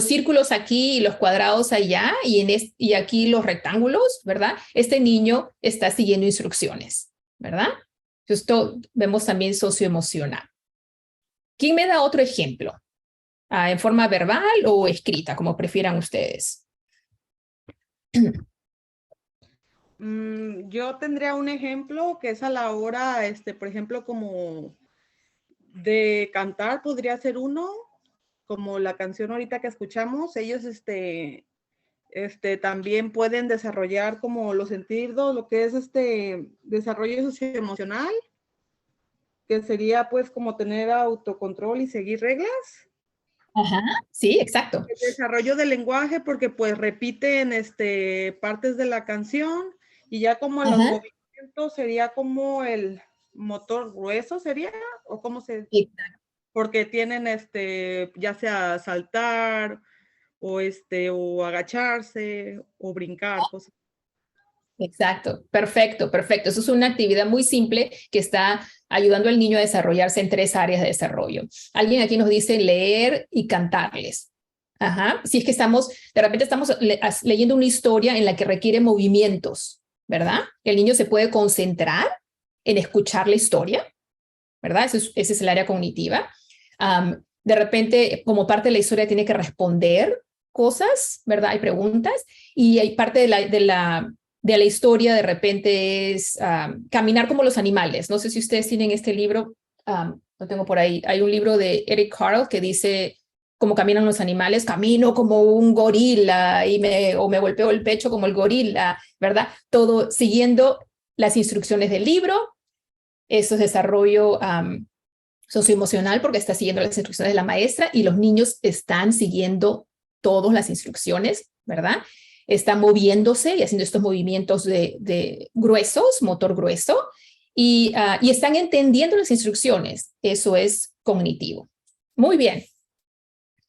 círculos aquí y los cuadrados allá y aquí los rectángulos, ¿verdad? Este niño está siguiendo instrucciones, ¿verdad? Esto vemos también socioemocional. ¿Quién me da otro ejemplo? ¿En forma verbal o escrita, como prefieran ustedes? Yo tendría un ejemplo que es a la hora, por ejemplo, como de cantar, podría ser uno, como la canción ahorita que escuchamos. Ellos, también pueden desarrollar como los sentidos, lo que es desarrollo socioemocional, que sería pues como tener autocontrol y seguir reglas. Ajá, sí, exacto. El desarrollo del lenguaje, porque pues repiten partes de la canción, y ya como los movimientos sería como el motor grueso, sería, o cómo se, porque tienen ya sea saltar o agacharse o brincar, cosas. Exacto, perfecto, perfecto. Eso es una actividad muy simple que está ayudando al niño a desarrollarse en 3 áreas de desarrollo. Alguien aquí nos dice leer y cantarles. Ajá. Si es que de repente estamos leyendo una historia en la que requiere movimientos, ¿verdad? El niño se puede concentrar en escuchar la historia, ¿verdad? Ese es el área cognitiva. De repente, como parte de la historia, tiene que responder cosas, ¿verdad? Hay preguntas y hay parte de la historia de repente es caminar como los animales. No sé si ustedes tienen este libro, lo tengo por ahí. Hay un libro de Eric Carle que dice cómo caminan los animales. Camino como un gorila o me golpeo el pecho como el gorila, ¿verdad? Todo siguiendo las instrucciones del libro. Eso es desarrollo socioemocional porque está siguiendo las instrucciones de la maestra y los niños están siguiendo todas las instrucciones, ¿verdad? Están moviéndose y haciendo estos movimientos de gruesos, motor grueso, y están entendiendo las instrucciones. Eso es cognitivo. Muy bien.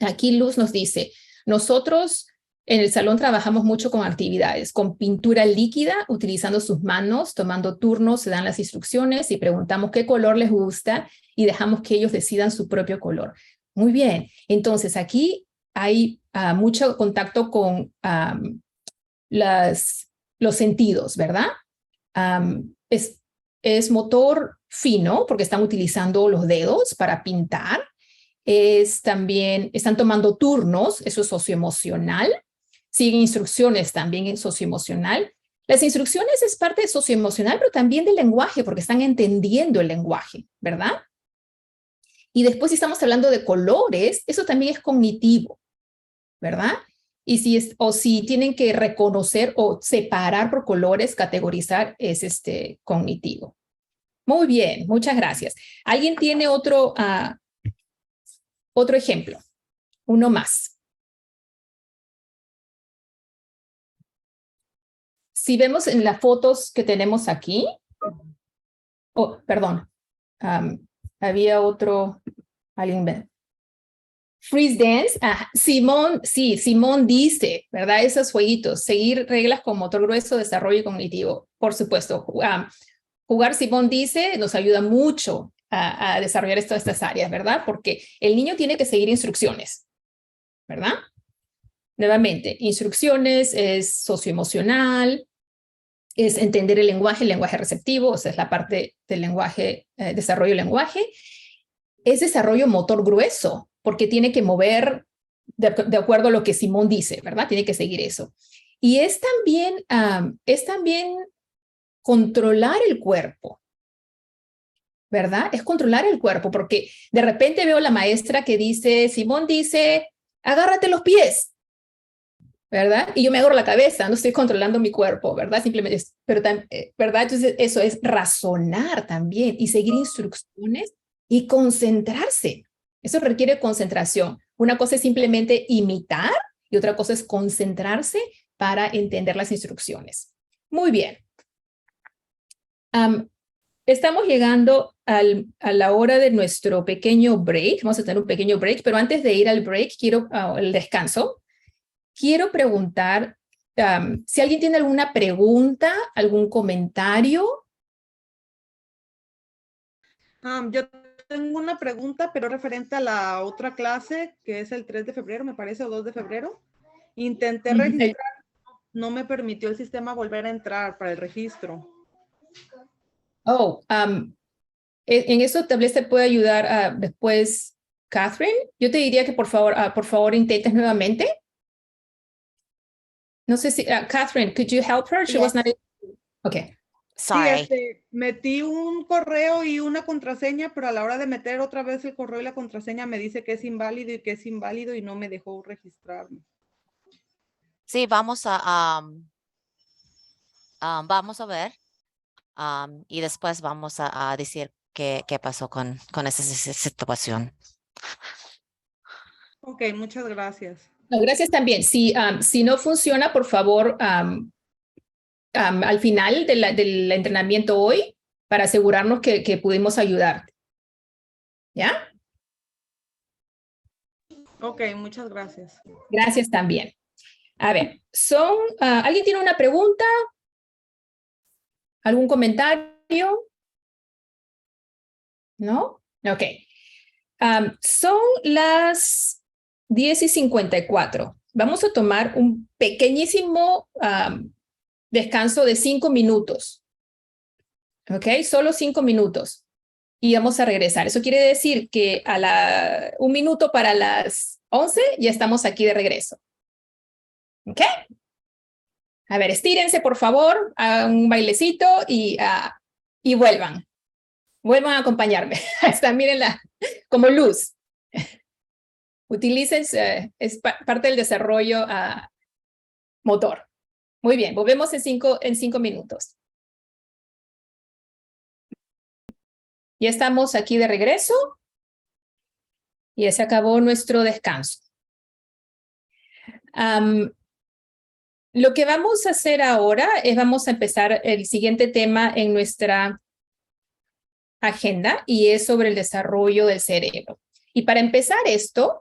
Aquí Luz nos dice, nosotros en el salón trabajamos mucho con actividades, con pintura líquida, utilizando sus manos, tomando turnos, se dan las instrucciones y preguntamos qué color les gusta y dejamos que ellos decidan su propio color. Muy bien, entonces aquí hay mucho contacto con los sentidos, ¿verdad? Es motor fino porque están utilizando los dedos para pintar. También, están tomando turnos, eso es socioemocional. Siguen instrucciones también en socioemocional. Las instrucciones es parte de socioemocional, pero también del lenguaje, porque están entendiendo el lenguaje, ¿verdad? Y después, si estamos hablando de colores, eso también es cognitivo, ¿verdad? Y si tienen que reconocer o separar por colores, categorizar, es cognitivo. Muy bien, muchas gracias. ¿Alguien tiene otro ejemplo? Uno más. Si vemos en las fotos que tenemos aquí, perdón, había otro, alguien, freeze dance, Simón dice, ¿verdad? Esos jueguitos, seguir reglas con motor grueso, desarrollo cognitivo, por supuesto. Jugar Simón dice nos ayuda mucho a desarrollar estas áreas, ¿verdad? Porque el niño tiene que seguir instrucciones, ¿verdad? Nuevamente, instrucciones es socioemocional, es entender el lenguaje receptivo, o sea, es la parte del lenguaje, desarrollo del lenguaje. Es desarrollo motor grueso, porque tiene que mover de acuerdo a lo que Simón dice, ¿verdad? Tiene que seguir eso. Y es también controlar el cuerpo, ¿verdad? Es controlar el cuerpo, porque de repente veo a la maestra que dice, Simón dice, agárrate los pies, ¿verdad? Y yo me agarro la cabeza, no estoy controlando mi cuerpo, ¿verdad? Simplemente, ¿verdad? Entonces, eso es razonar también y seguir instrucciones y concentrarse. Eso requiere concentración. Una cosa es simplemente imitar y otra cosa es concentrarse para entender las instrucciones. Muy bien. Estamos llegando a la hora de nuestro pequeño break. Vamos a tener un pequeño break, pero antes de ir al break, el descanso, quiero preguntar si alguien tiene alguna pregunta, algún comentario. Yo tengo una pregunta, pero referente a la otra clase, que es el 3 de febrero, me parece, o 2 de febrero. Intenté registrar, no me permitió el sistema volver a entrar para el registro. Oh, en eso tal vez te puede ayudar después Catherine. Yo te diría que por favor intentes nuevamente. No sé si, Catherine, could you help her? She was not able to... Okay. Sorry. Sí, metí un correo y una contraseña, pero a la hora de meter otra vez el correo y la contraseña me dice que es inválido y no me dejó registrarme. Sí, vamos a ver y después vamos a decir qué pasó con esa situación. Ok, muchas gracias. No, gracias también. Si no funciona, por favor, al final del entrenamiento hoy, para asegurarnos que pudimos ayudarte. ¿Ya? Ok, muchas gracias. Gracias también. A ver, ¿alguien tiene una pregunta? ¿Algún comentario? ¿No? Ok. Son las 10:54. Vamos a tomar un pequeñísimo descanso de 5 minutos. ¿Ok? Solo 5 minutos. Y vamos a regresar. Eso quiere decir que un minuto para las 11 ya estamos aquí de regreso. ¿Ok? A ver, estírense, por favor, hagan un bailecito y vuelvan. Vuelvan a acompañarme. Está, mírenla, como luz. Utilicen, es parte del desarrollo motor. Muy bien, volvemos en cinco minutos. Ya estamos aquí de regreso. Y ya se acabó nuestro descanso. Lo que vamos a hacer ahora es vamos a empezar el siguiente tema en nuestra agenda y es sobre el desarrollo del cerebro. Y para empezar esto,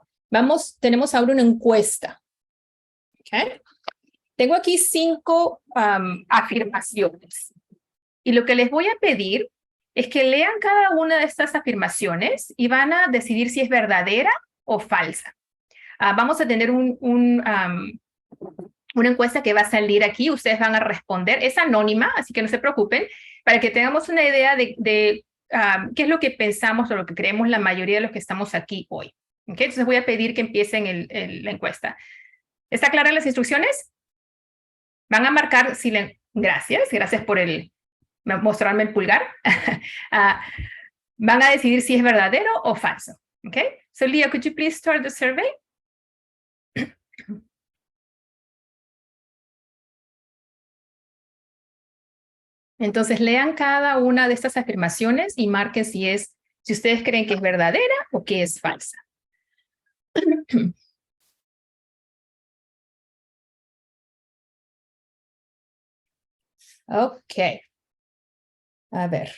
tenemos ahora una encuesta. ¿Okay? Tengo aquí 5 afirmaciones. Y lo que les voy a pedir es que lean cada una de estas afirmaciones y van a decidir si es verdadera o falsa. Vamos a tener una encuesta que va a salir aquí. Ustedes van a responder. Es anónima, así que no se preocupen, para que tengamos una idea de qué es lo que pensamos o lo que creemos la mayoría de los que estamos aquí hoy. ¿Okay? Entonces voy a pedir que empiecen la encuesta. ¿Está clara las instrucciones? Van a marcar si gracias por mostrarme el pulgar. Van a decidir si es verdadero o falso. Okay? So Leah, could you please start the survey? Entonces lean cada una de estas afirmaciones y marquen si ustedes creen que es verdadera o que es falsa. Ok. A ver.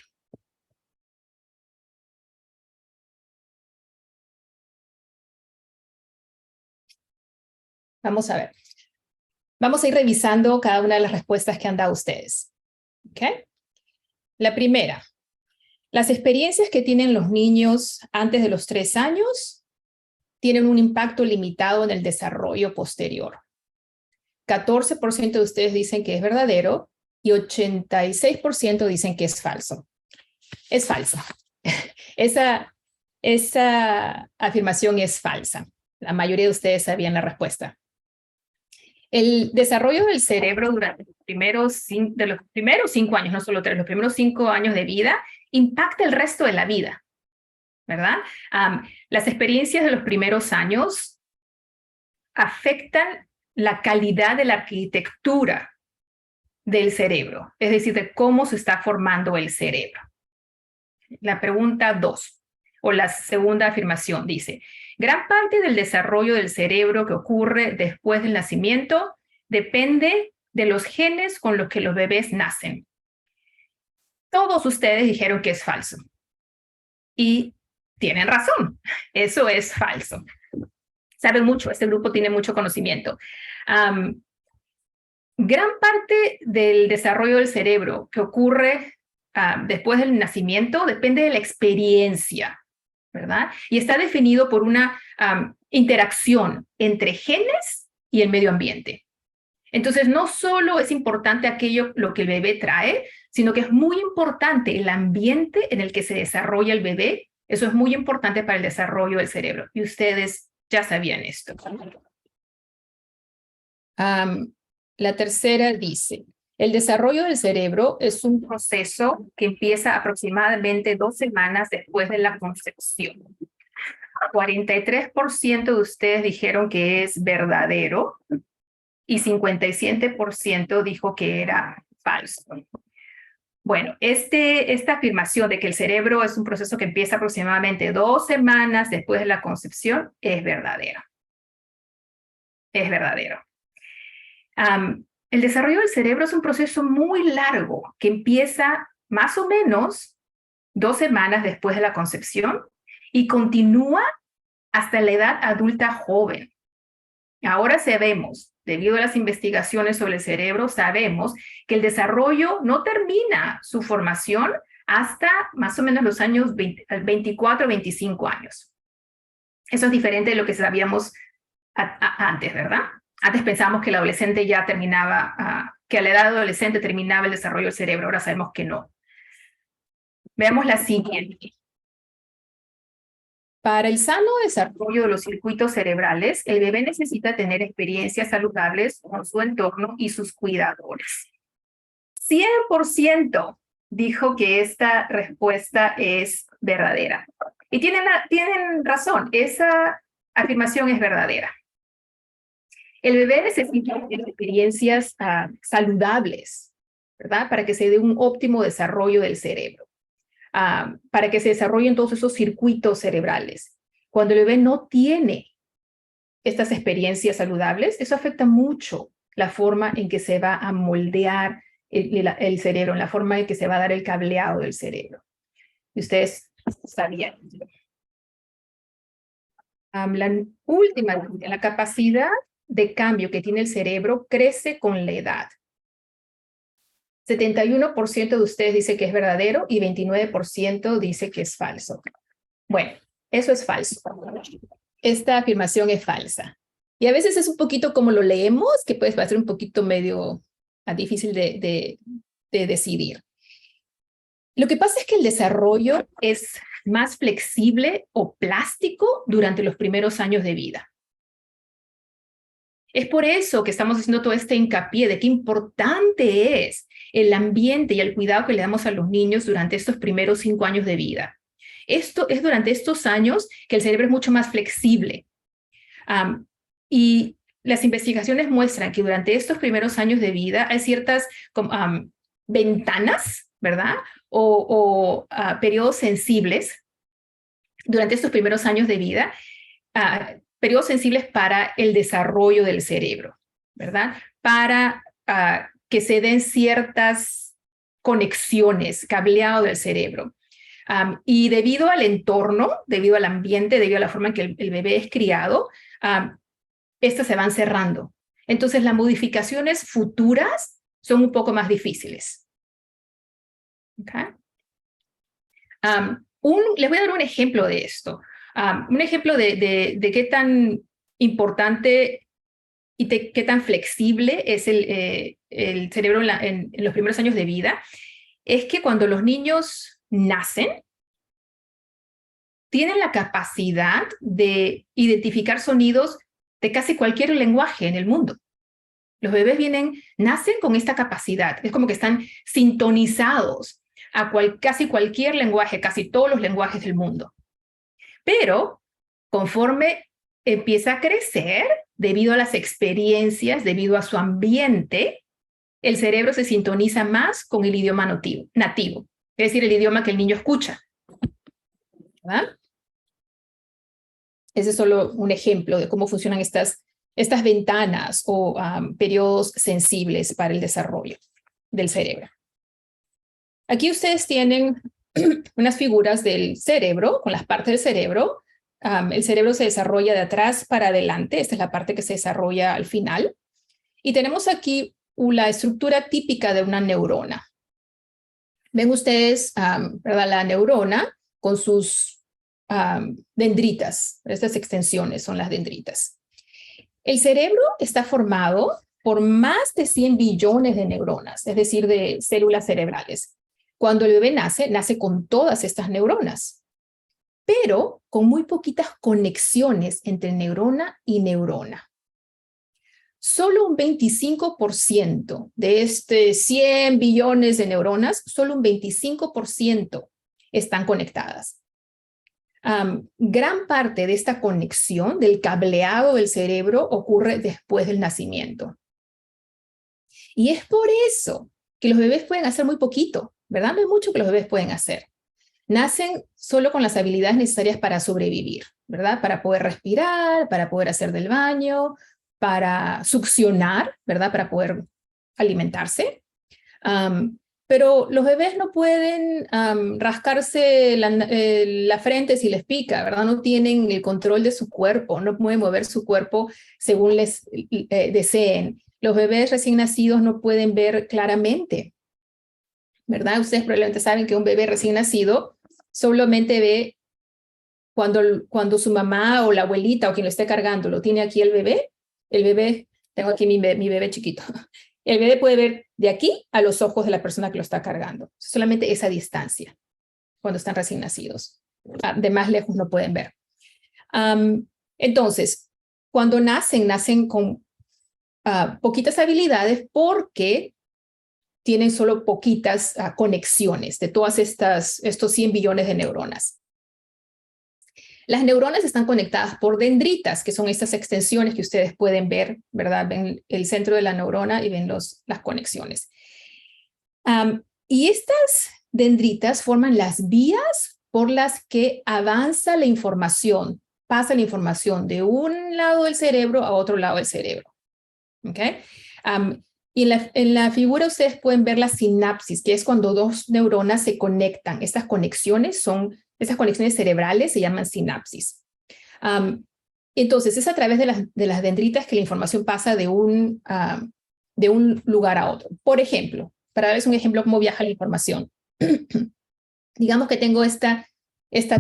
Vamos a ver. Vamos a ir revisando cada una de las respuestas que han dado ustedes. ¿Ok? La primera. Las experiencias que tienen los niños antes de los 3 años tienen un impacto limitado en el desarrollo posterior. 14% de ustedes dicen que es verdadero y 86% dicen que es falso. Es falso. Esa afirmación es falsa. La mayoría de ustedes sabían la respuesta. El desarrollo del cerebro durante los primeros 5 años, no solo 3, los primeros 5 años de vida, impacta el resto de la vida, ¿verdad? Las experiencias de los primeros años afectan la calidad de la arquitectura del cerebro, es decir, de cómo se está formando el cerebro. La pregunta 2, o la segunda afirmación, dice, gran parte del desarrollo del cerebro que ocurre después del nacimiento depende de los genes con los que los bebés nacen. Todos ustedes dijeron que es falso. Y tienen razón, eso es falso. Saben mucho, este grupo tiene mucho conocimiento. Gran parte del desarrollo del cerebro que ocurre después del nacimiento depende de la experiencia, ¿verdad? Y está definido por una interacción entre genes y el medio ambiente. Entonces, no solo es importante lo que el bebé trae, sino que es muy importante el ambiente en el que se desarrolla el bebé. Eso es muy importante para el desarrollo del cerebro. Y ustedes ya sabían esto. La tercera dice, el desarrollo del cerebro es un proceso que empieza aproximadamente 2 semanas después de la concepción. 43% de ustedes dijeron que es verdadero y 57% dijo que era falso. Bueno, esta afirmación de que el cerebro es un proceso que empieza aproximadamente 2 semanas después de la concepción es verdadera. Es verdadero. El desarrollo del cerebro es un proceso muy largo que empieza más o menos 2 semanas después de la concepción y continúa hasta la edad adulta joven. Ahora sabemos, debido a las investigaciones sobre el cerebro, sabemos que el desarrollo no termina su formación hasta más o menos los años 24 o 25 años. Eso es diferente de lo que sabíamos antes, ¿verdad? Antes pensábamos que el adolescente ya terminaba, que a la edad adolescente terminaba el desarrollo del cerebro, ahora sabemos que no. Veamos la siguiente. Para el sano desarrollo de los circuitos cerebrales, el bebé necesita tener experiencias saludables con su entorno y sus cuidadores. 100% dijo que esta respuesta es verdadera. Y tienen razón, esa afirmación es verdadera. El bebé necesita tener experiencias saludables, ¿verdad? Para que se dé un óptimo desarrollo del cerebro, para que se desarrollen todos esos circuitos cerebrales. Cuando el bebé no tiene estas experiencias saludables, eso afecta mucho la forma en que se va a moldear el cerebro, en la forma en que se va a dar el cableado del cerebro. Y ustedes sabían. La última, la capacidad de cambio que tiene el cerebro crece con la edad. 71% de ustedes dice que es verdadero y 29% dice que es falso. Bueno, eso es falso. Esta afirmación es falsa. Y a veces es un poquito como lo leemos, que va a ser un poquito medio difícil de decidir. Lo que pasa es que el desarrollo es más flexible o plástico durante los primeros años de vida. Es por eso que estamos haciendo todo este hincapié de qué importante es el ambiente y el cuidado que le damos a los niños durante estos primeros 5 años de vida. Esto es durante estos años que el cerebro es mucho más flexible. Y las investigaciones muestran que durante estos primeros años de vida hay ciertas ventanas, ¿verdad? O periodos sensibles durante estos primeros años de vida, periodos sensibles para el desarrollo del cerebro, ¿verdad? Para que se den ciertas conexiones, cableado del cerebro. Y debido al entorno, debido al ambiente, debido a la forma en que el bebé es criado, estas se van cerrando. Entonces, las modificaciones futuras son un poco más difíciles. ¿Okay? Les voy a dar un ejemplo de esto. Un ejemplo de qué tan importante y qué tan flexible es el cerebro en los primeros años de vida, es que cuando los niños nacen, tienen la capacidad de identificar sonidos de casi cualquier lenguaje en el mundo. Los bebés nacen con esta capacidad. Es como que están sintonizados a casi cualquier lenguaje, casi todos los lenguajes del mundo. Pero conforme empieza a crecer debido a las experiencias, debido a su ambiente, el cerebro se sintoniza más con el idioma nativo, es decir, el idioma que el niño escucha. ¿Verdad? Ese es solo un ejemplo de cómo funcionan estas ventanas o periodos sensibles para el desarrollo del cerebro. Aquí ustedes tienen unas figuras del cerebro, con las partes del cerebro. El cerebro se desarrolla de atrás para adelante. Esta es la parte que se desarrolla al final. Y tenemos aquí la estructura típica de una neurona. Ven ustedes, ¿verdad? La neurona con sus dendritas. Estas extensiones son las dendritas. El cerebro está formado por más de 100 billones de neuronas, es decir, de células cerebrales. Cuando el bebé nace con todas estas neuronas, pero con muy poquitas conexiones entre neurona y neurona. Solo un 25% de 100 billones de neuronas, solo un 25% están conectadas. Gran parte de esta conexión, del cableado del cerebro, ocurre después del nacimiento. Y es por eso que los bebés pueden hacer muy poquito, ¿verdad? No hay mucho que los bebés pueden hacer. Nacen solo con las habilidades necesarias para sobrevivir, ¿verdad? Para poder respirar, para poder hacer del baño, para succionar, ¿verdad? Para poder alimentarse. Pero los bebés no pueden rascarse la frente si les pica, ¿verdad? No tienen el control de su cuerpo, no pueden mover su cuerpo según les deseen. Los bebés recién nacidos no pueden ver claramente, ¿verdad? Ustedes probablemente saben que un bebé recién nacido solamente ve cuando su mamá o la abuelita o quien lo esté cargando lo tiene aquí el bebé, tengo aquí mi bebé chiquito. El bebé puede ver de aquí a los ojos de la persona que lo está cargando. Solamente esa distancia cuando están recién nacidos. De más lejos no pueden ver. Entonces, cuando nacen con poquitas habilidades porque tienen solo poquitas conexiones de todas estos 100 billones de neuronas. Las neuronas están conectadas por dendritas, que son estas extensiones que ustedes pueden ver, ¿verdad? Ven el centro de la neurona y ven las conexiones. Y estas dendritas forman las vías por las que avanza la información, pasa la información de un lado del cerebro a otro lado del cerebro. ¿Ok? Y en la figura ustedes pueden ver la sinapsis, que es cuando dos neuronas se conectan. Estas conexiones cerebrales se llaman sinapsis. Entonces, es a través de las dendritas que la información pasa de un lugar a otro. Por ejemplo, para darles un ejemplo cómo viaja la información. Digamos que tengo esta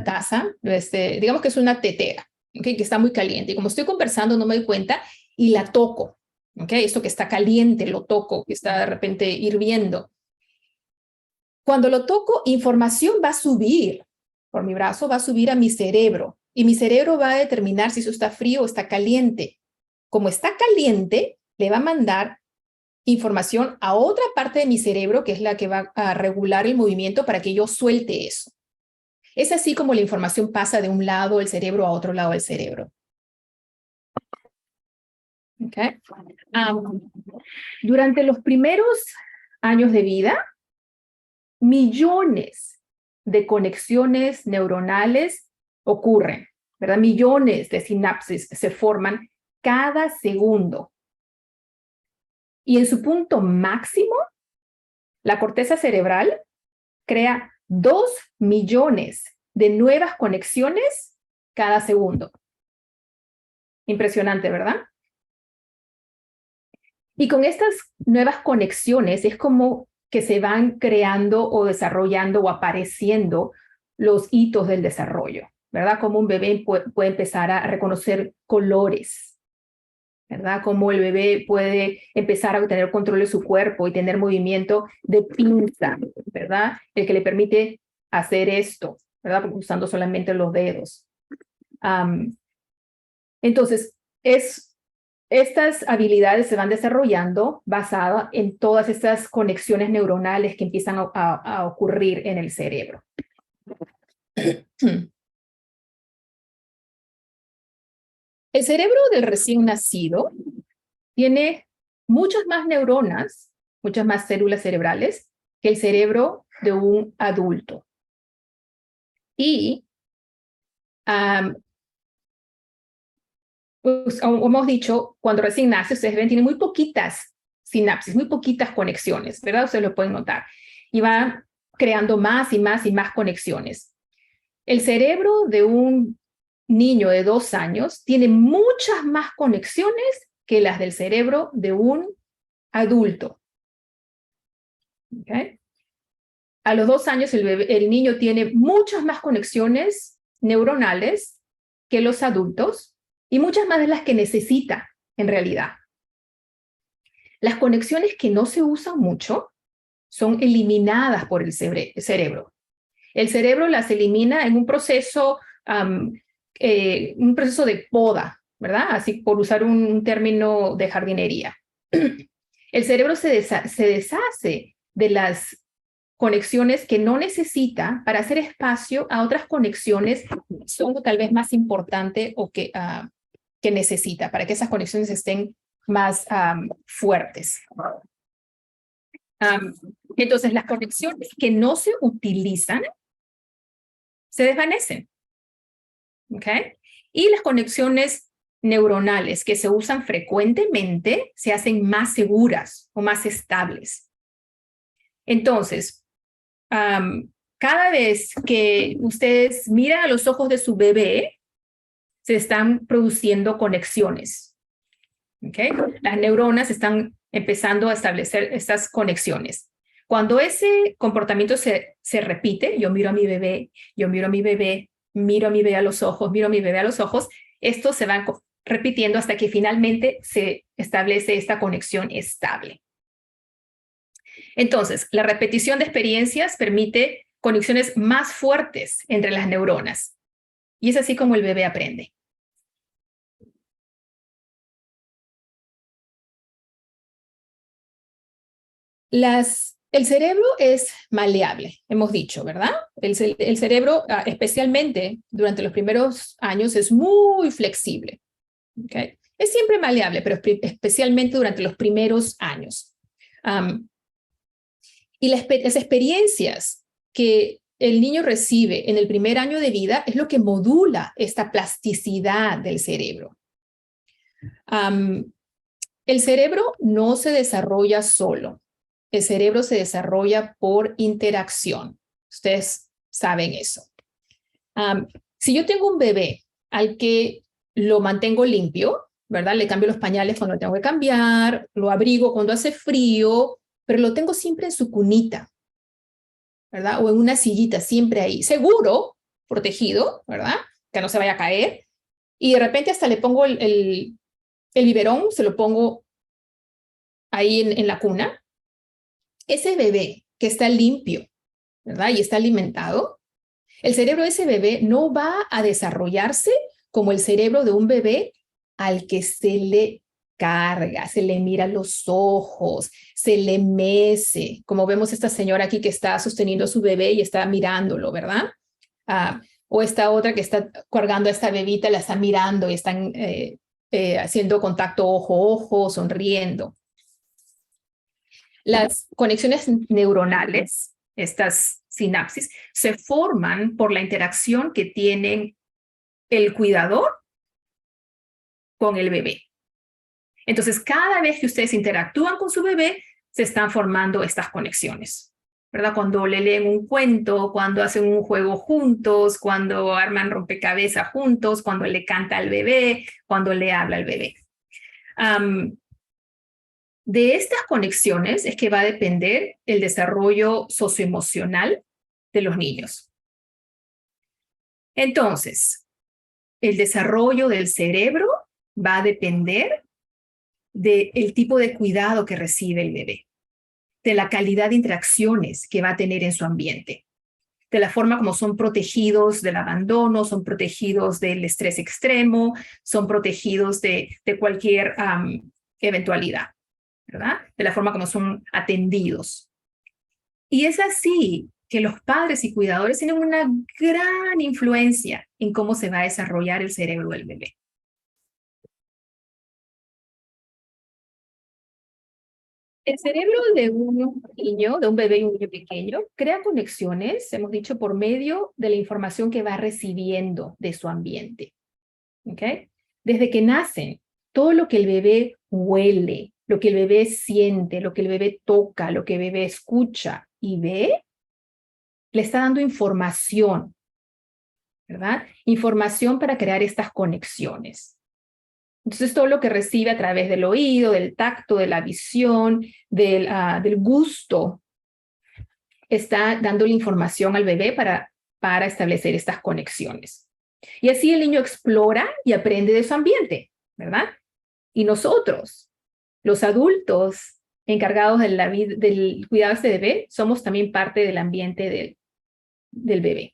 taza, digamos que es una tetera, ¿okay? Que está muy caliente. Y como estoy conversando, no me doy cuenta y la toco. ¿Okay? Esto que está caliente, lo toco, que está de repente hirviendo. Cuando lo toco, información va a subir por mi brazo, va a subir a mi cerebro. Y mi cerebro va a determinar si eso está frío o está caliente. Como está caliente, le va a mandar información a otra parte de mi cerebro, que es la que va a regular el movimiento para que yo suelte eso. Es así como la información pasa de un lado del cerebro a otro lado del cerebro. Okay. Durante los primeros años de vida, millones de conexiones neuronales ocurren, ¿verdad? Millones de sinapsis se forman cada segundo. Y en su punto máximo, la corteza cerebral crea 2 millones de nuevas conexiones cada segundo. Impresionante, ¿verdad? Y con estas nuevas conexiones es como que se van creando o desarrollando o apareciendo los hitos del desarrollo, ¿verdad? Como un bebé puede empezar a reconocer colores, ¿verdad? Como el bebé puede empezar a tener control de su cuerpo y tener movimiento de pinza, ¿verdad? El que le permite hacer esto, ¿verdad? Usando solamente los dedos. Entonces, estas habilidades se van desarrollando basadas en todas estas conexiones neuronales que empiezan a ocurrir en el cerebro. El cerebro del recién nacido tiene muchas más neuronas, muchas más células cerebrales que el cerebro de un adulto. Y pues, como hemos dicho, cuando recién nace, ustedes ven, tiene muy poquitas sinapsis, muy poquitas conexiones, ¿verdad? Ustedes lo pueden notar. Y va creando más y más y más conexiones. El cerebro de un niño de 2 años tiene muchas más conexiones que las del cerebro de un adulto. ¿Okay? A los 2 años el niño tiene muchas más conexiones neuronales que los adultos y muchas más de las que necesita en realidad. Las conexiones que no se usan mucho son eliminadas por el cerebro. El cerebro las elimina en un proceso de poda, ¿verdad? Así por usar un término de jardinería. El cerebro se deshace de las conexiones que no necesita para hacer espacio a otras conexiones que son tal vez más importantes o que necesita, para que esas conexiones estén más fuertes. Entonces, las conexiones que no se utilizan se desvanecen. ¿Okay? Y las conexiones neuronales que se usan frecuentemente se hacen más seguras o más estables. Entonces, cada vez que ustedes miran a los ojos de su bebé, se están produciendo conexiones. ¿Okay? Las neuronas están empezando a establecer estas conexiones. Cuando ese comportamiento se repite, yo miro a mi bebé, yo miro a mi bebé, miro a mi bebé a los ojos, miro a mi bebé a los ojos, esto se va repitiendo hasta que finalmente se establece esta conexión estable. Entonces, la repetición de experiencias permite conexiones más fuertes entre las neuronas. Y es así como el bebé aprende. El cerebro es maleable, hemos dicho, ¿verdad? El cerebro, especialmente durante los primeros años, es muy flexible. ¿Okay? Es siempre maleable, pero especialmente durante los primeros años. Y las experiencias que el niño recibe en el primer año de vida es lo que modula esta plasticidad del cerebro. El cerebro no se desarrolla solo. El cerebro se desarrolla por interacción. Ustedes saben eso. Si yo tengo un bebé al que lo mantengo limpio, ¿verdad? Le cambio los pañales cuando tengo que cambiar, lo abrigo cuando hace frío, pero lo tengo siempre en su cunita, ¿verdad? O en una sillita, siempre ahí, seguro, protegido, ¿verdad? Que no se vaya a caer. Y de repente hasta le pongo el biberón, se lo pongo ahí en la cuna. Ese bebé que está limpio, ¿verdad? Y está alimentado, el cerebro de ese bebé no va a desarrollarse como el cerebro de un bebé al que se le carga, se le mira los ojos, se le mece, como vemos esta señora aquí que está sosteniendo a su bebé y está mirándolo, ¿verdad? O esta otra que está cargando a esta bebita, la está mirando y están haciendo contacto ojo-ojo, sonriendo. Las conexiones neuronales, estas sinapsis, se forman por la interacción que tienen el cuidador con el bebé. Entonces, cada vez que ustedes interactúan con su bebé, se están formando estas conexiones, ¿verdad? Cuando le leen un cuento, cuando hacen un juego juntos, cuando arman rompecabezas juntos, cuando le canta al bebé, cuando le habla al bebé. De estas conexiones es que va a depender el desarrollo socioemocional de los niños. Entonces, el desarrollo del cerebro va a depender del tipo de cuidado que recibe el bebé, de la calidad de interacciones que va a tener en su ambiente, de la forma como son protegidos del abandono, son protegidos del estrés extremo, son protegidos de cualquier eventualidad, ¿verdad? De la forma como son atendidos. Y es así que los padres y cuidadores tienen una gran influencia en cómo se va a desarrollar el cerebro del bebé. El cerebro de un niño, de un bebé y un niño pequeño, crea conexiones, hemos dicho, por medio de la información que va recibiendo de su ambiente. ¿Ok? Desde que nacen, todo lo que el bebé huele, lo que el bebé siente, lo que el bebé toca, lo que el bebé escucha y ve, le está dando información, ¿verdad? Información para crear estas conexiones. Entonces, todo lo que recibe a través del oído, del tacto, de la visión, del gusto, está dándole información al bebé para establecer estas conexiones. Y así el niño explora y aprende de su ambiente, ¿verdad? Y nosotros, los adultos encargados de del cuidado de este bebé, somos también parte del ambiente del bebé.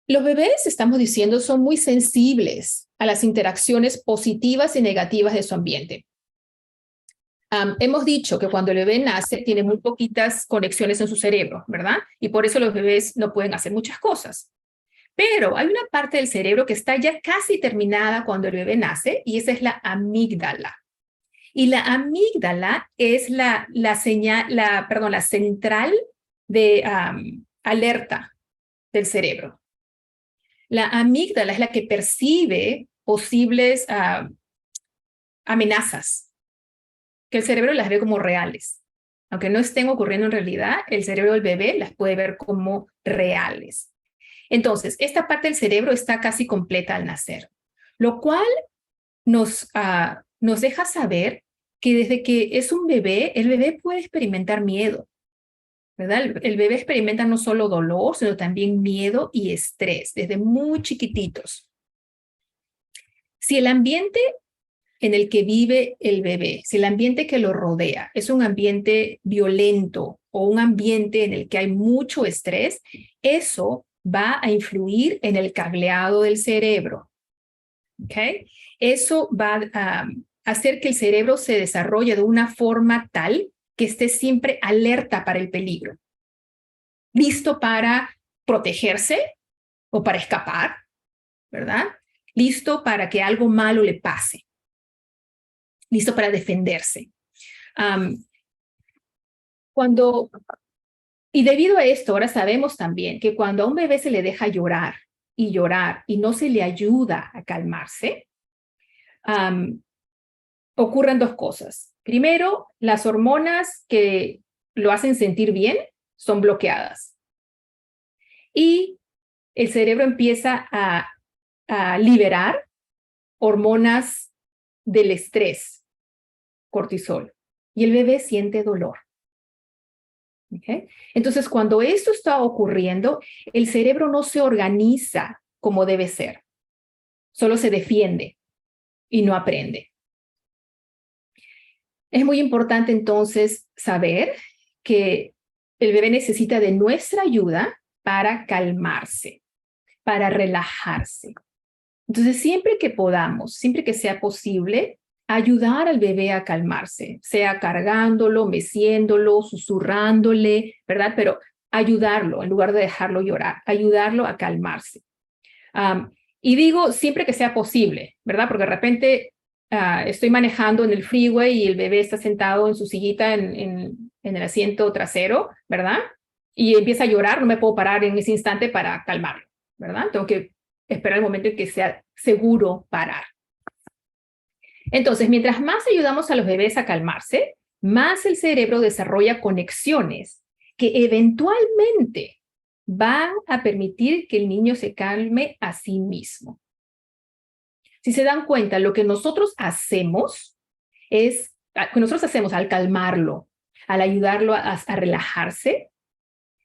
Los bebés, estamos diciendo, son muy sensibles a las interacciones positivas y negativas de su ambiente. Hemos dicho que cuando el bebé nace tiene muy poquitas conexiones en su cerebro, ¿verdad? Y por eso los bebés no pueden hacer muchas cosas. Pero hay una parte del cerebro que está ya casi terminada cuando el bebé nace y esa es la amígdala. Y la amígdala es la central de alerta del cerebro. La amígdala es la que percibe posibles amenazas, que el cerebro las ve como reales. Aunque no estén ocurriendo en realidad, el cerebro del bebé las puede ver como reales. Entonces, esta parte del cerebro está casi completa al nacer, lo cual nos deja saber que desde que es un bebé, el bebé puede experimentar miedo, ¿verdad? El bebé experimenta no solo dolor, sino también miedo y estrés desde muy chiquititos. Si el ambiente en el que vive el bebé, si el ambiente que lo rodea es un ambiente violento o un ambiente en el que hay mucho estrés, eso va a influir en el cableado del cerebro. ¿Okay? Eso va a hacer que el cerebro se desarrolle de una forma tal que esté siempre alerta para el peligro, listo para protegerse o para escapar, ¿verdad? Listo para que algo malo le pase, listo para defenderse. Y debido a esto, ahora sabemos también que cuando a un bebé se le deja llorar y no se le ayuda a calmarse, ocurren dos cosas. Primero, las hormonas que lo hacen sentir bien son bloqueadas. Y el cerebro empieza a liberar hormonas del estrés, cortisol, y el bebé siente dolor. ¿Okay? Entonces, cuando esto está ocurriendo, el cerebro no se organiza como debe ser, solo se defiende y no aprende. Es muy importante entonces saber que el bebé necesita de nuestra ayuda para calmarse, para relajarse. Entonces, siempre que podamos, siempre que sea posible, ayudar al bebé a calmarse, sea cargándolo, meciéndolo, susurrándole, ¿verdad? Pero ayudarlo en lugar de dejarlo llorar, ayudarlo a calmarse. Y digo siempre que sea posible, ¿verdad? Porque de repente estoy manejando en el freeway y el bebé está sentado en su sillita en el asiento trasero, ¿verdad? Y empieza a llorar, no me puedo parar en ese instante para calmarlo, ¿verdad? Tengo que esperar el momento en que sea seguro parar. Entonces, mientras más ayudamos a los bebés a calmarse, más el cerebro desarrolla conexiones que eventualmente van a permitir que el niño se calme a sí mismo. Si se dan cuenta, lo que nosotros hacemos al calmarlo, al ayudarlo a relajarse,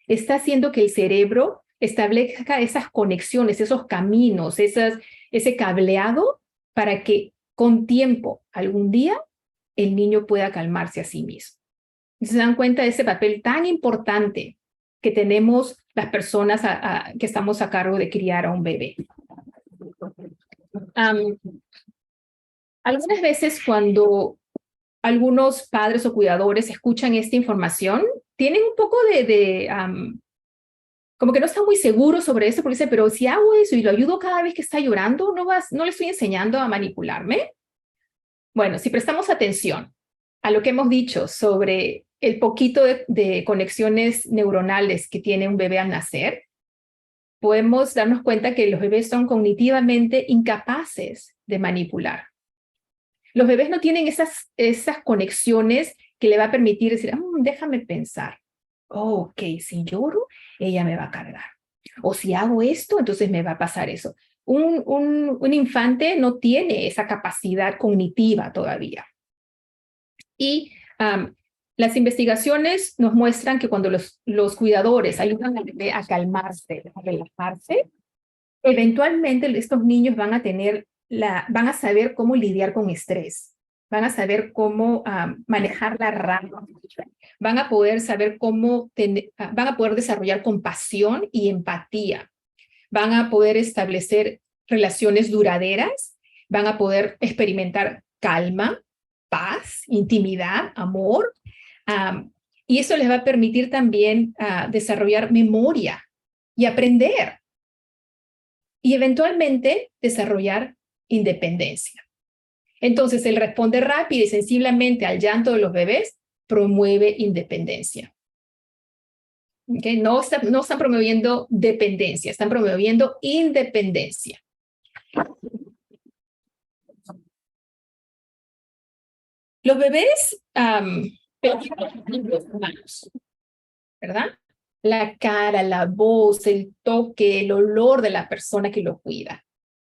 está haciendo que el cerebro establezca esas conexiones, esos caminos, ese cableado para que con tiempo, algún día, el niño pueda calmarse a sí mismo. Y se dan cuenta de ese papel tan importante que tenemos las personas que estamos a cargo de criar a un bebé. Algunas veces cuando algunos padres o cuidadores escuchan esta información, tienen un poco como que no está muy seguro sobre eso, porque dice, pero si hago eso y lo ayudo cada vez que está llorando, ¿no le estoy enseñando a manipularme? Bueno, si prestamos atención a lo que hemos dicho sobre el poquito de conexiones neuronales que tiene un bebé al nacer, podemos darnos cuenta que los bebés son cognitivamente incapaces de manipular. Los bebés no tienen esas conexiones que le va a permitir decir, déjame pensar. Oh, ok, si lloro, ella me va a cargar. O si hago esto, entonces me va a pasar eso. Un infante no tiene esa capacidad cognitiva todavía. Y las investigaciones nos muestran que cuando los cuidadores ayudan al bebé a calmarse, a relajarse, eventualmente estos niños van a saber cómo lidiar con estrés, van a saber cómo manejar la rabia, van a poder saber van a poder desarrollar compasión y empatía, van a poder establecer relaciones duraderas, van a poder experimentar calma, paz, intimidad, amor, y eso les va a permitir también desarrollar memoria y aprender, y eventualmente desarrollar independencia. Entonces, el responder rápido y sensiblemente al llanto de los bebés promueve independencia. ¿Okay? No están promoviendo dependencia, están promoviendo independencia. Los bebés los humanos, ¿verdad? La cara, la voz, el toque, el olor de la persona que los cuida.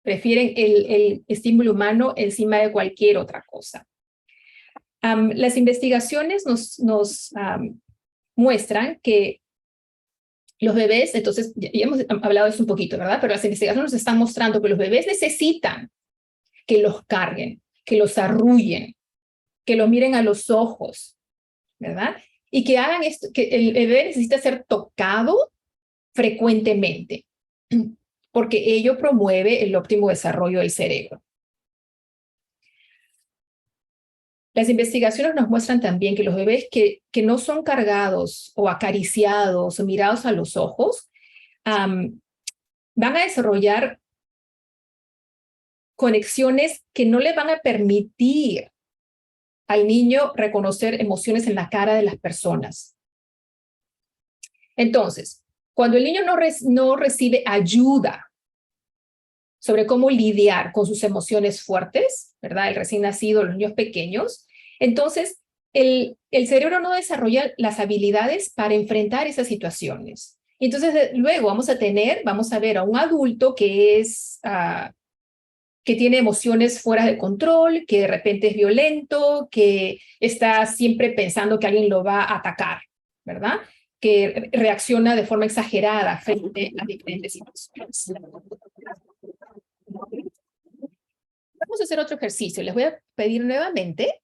Prefieren el estímulo humano encima de cualquier otra cosa. Las investigaciones nos muestran que los bebés, entonces, ya hemos hablado de eso un poquito, ¿verdad? Pero las investigaciones nos están mostrando que los bebés necesitan que los carguen, que los arrullen, que los miren a los ojos, ¿verdad? Y que hagan esto, que el bebé necesita ser tocado frecuentemente, porque ello promueve el óptimo desarrollo del cerebro. Las investigaciones nos muestran también que los bebés que no son cargados o acariciados o mirados a los ojos van a desarrollar conexiones que no le van a permitir al niño reconocer emociones en la cara de las personas. Entonces, cuando el niño no recibe ayuda sobre cómo lidiar con sus emociones fuertes, ¿verdad? El recién nacido, los niños pequeños, entonces el cerebro no desarrolla las habilidades para enfrentar esas situaciones. Y entonces luego vamos a ver a un adulto que tiene emociones fuera de control, que de repente es violento, que está siempre pensando que alguien lo va a atacar, ¿verdad? Que reacciona de forma exagerada frente a diferentes situaciones. Vamos a hacer otro ejercicio. Les voy a pedir nuevamente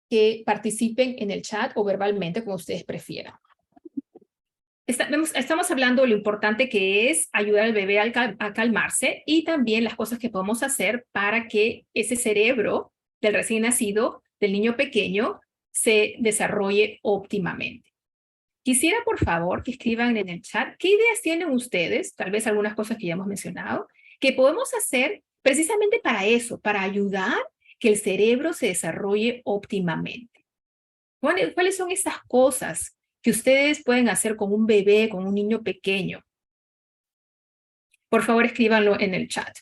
que participen en el chat o verbalmente, como ustedes prefieran. Estamos hablando de lo importante que es ayudar al bebé a calmarse y también las cosas que podemos hacer para que ese cerebro del recién nacido, del niño pequeño, se desarrolle óptimamente. Quisiera, por favor, que escriban en el chat qué ideas tienen ustedes, tal vez algunas cosas que ya hemos mencionado, que podemos hacer precisamente para eso, para ayudar que el cerebro se desarrolle óptimamente. ¿Cuáles son esas cosas que ustedes pueden hacer con un bebé, con un niño pequeño? Por favor, escríbanlo en el chat.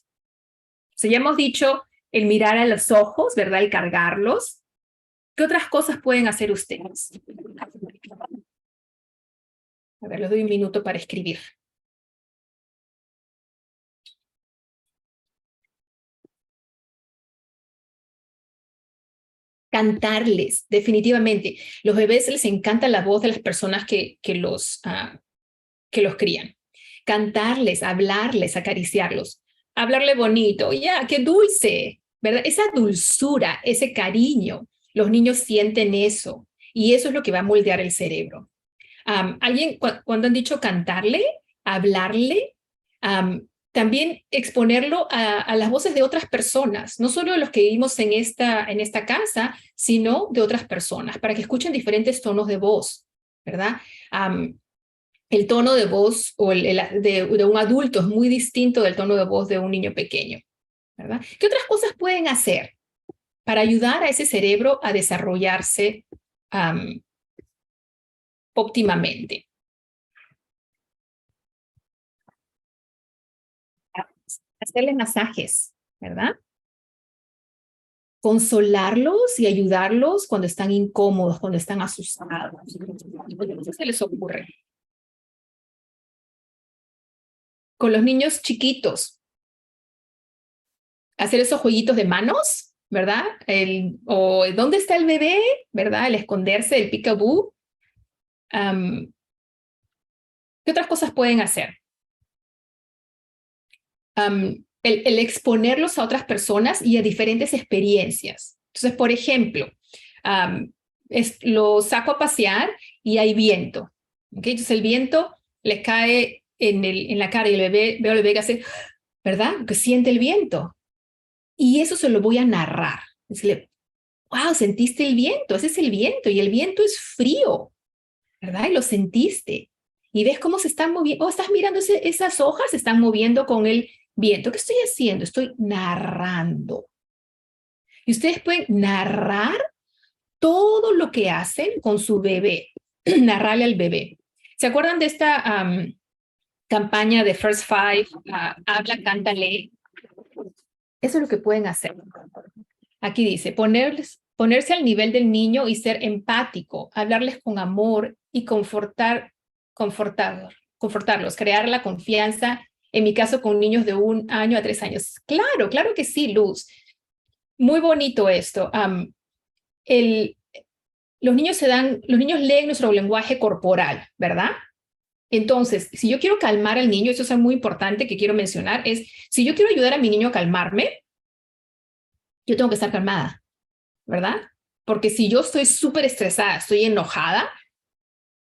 Ya hemos dicho el mirar a los ojos, ¿verdad? El cargarlos. ¿Qué otras cosas pueden hacer ustedes? A ver, les doy un minuto para escribir. Cantarles, definitivamente. Los bebés les encanta la voz de las personas que los crían. Cantarles, hablarles, acariciarlos, hablarle bonito, ya, qué dulce, ¿verdad? Esa dulzura, ese cariño, los niños sienten eso y eso es lo que va a moldear el cerebro. Cuando han dicho cantarle, hablarle, también exponerlo a las voces de otras personas, no solo de los que vivimos en esta casa, sino de otras personas, para que escuchen diferentes tonos de voz, ¿verdad? el tono de voz o de un adulto es muy distinto del tono de voz de un niño pequeño, ¿verdad? ¿Qué otras cosas pueden hacer para ayudar a ese cerebro a desarrollarse óptimamente? Hacerles masajes, ¿verdad? Consolarlos y ayudarlos cuando están incómodos, cuando están asustados. ¿Qué se les ocurre? Con los niños chiquitos, hacer esos jueguitos de manos, ¿verdad? O ¿dónde está el bebé? ¿Verdad? El esconderse, el peekaboo. ¿Qué otras cosas pueden hacer? El exponerlos a otras personas y a diferentes experiencias. Entonces, por ejemplo, lo saco a pasear y hay viento. ¿Okay? Entonces el viento le cae en la cara y el bebé, veo al bebé que hace, ¿verdad? Que siente el viento. Y eso se lo voy a narrar. Decirle, wow, sentiste el viento, ese es el viento y el viento es frío, ¿verdad? Y lo sentiste. Y ves cómo se están moviendo, estás mirando esas hojas, se están moviendo con el viento. ¿Qué estoy haciendo? Estoy narrando. Y ustedes pueden narrar todo lo que hacen con su bebé, narrarle al bebé. ¿Se acuerdan de esta campaña de First Five? Habla, canta, lee. Eso es lo que pueden hacer. Aquí dice, ponerse al nivel del niño y ser empático, hablarles con amor y confortarlos, crear la confianza, en mi caso con niños de 1 año a 3 años. Claro, claro que sí, Luz. Muy bonito esto. Los niños leen nuestro lenguaje corporal, ¿verdad? Entonces, si yo quiero calmar al niño, eso es muy importante que quiero mencionar, es si yo quiero ayudar a mi niño a calmarme, yo tengo que estar calmada, ¿verdad? Porque si yo estoy súper estresada, estoy enojada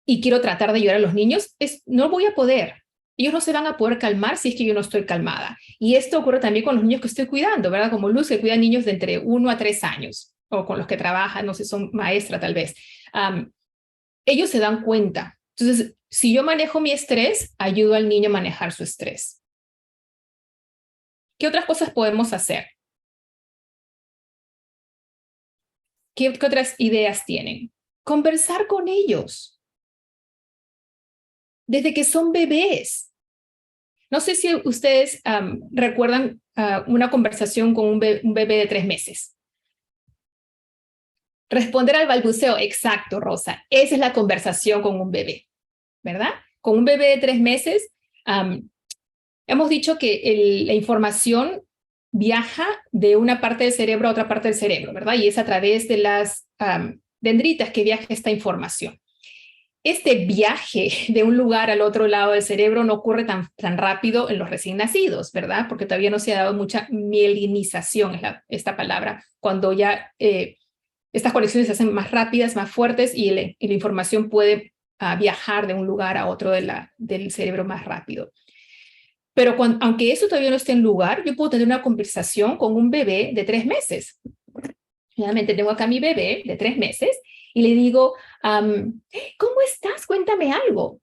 y quiero tratar de ayudar a los niños, no voy a poder. Ellos no se van a poder calmar si es que yo no estoy calmada. Y esto ocurre también con los niños que estoy cuidando, ¿verdad? Como Luz, que cuida niños de entre 1 a 3 años, o con los que trabaja, no sé, son maestra tal vez. Ellos se dan cuenta. Entonces, si yo manejo mi estrés, ayudo al niño a manejar su estrés. ¿Qué otras cosas podemos hacer? ¿Qué otras ideas tienen? Conversar con ellos. Desde que son bebés. No sé si ustedes recuerdan una conversación con un bebé de 3 meses. Responder al balbuceo, exacto, Rosa. Esa es la conversación con un bebé, ¿verdad? Con un bebé de 3 meses, hemos dicho que la información viaja de una parte del cerebro a otra parte del cerebro, ¿verdad? Y es a través de las dendritas que viaja esta información. Este viaje de un lugar al otro lado del cerebro no ocurre tan rápido en los recién nacidos, ¿verdad? Porque todavía no se ha dado mucha mielinización, es esta palabra, cuando ya estas conexiones se hacen más rápidas, más fuertes y la información puede viajar de un lugar a otro del cerebro más rápido. Pero aunque eso todavía no esté en lugar, yo puedo tener una conversación con un bebé de 3 meses. Finalmente tengo acá a mi bebé de 3 meses y le digo, ¿cómo estás? Cuéntame algo.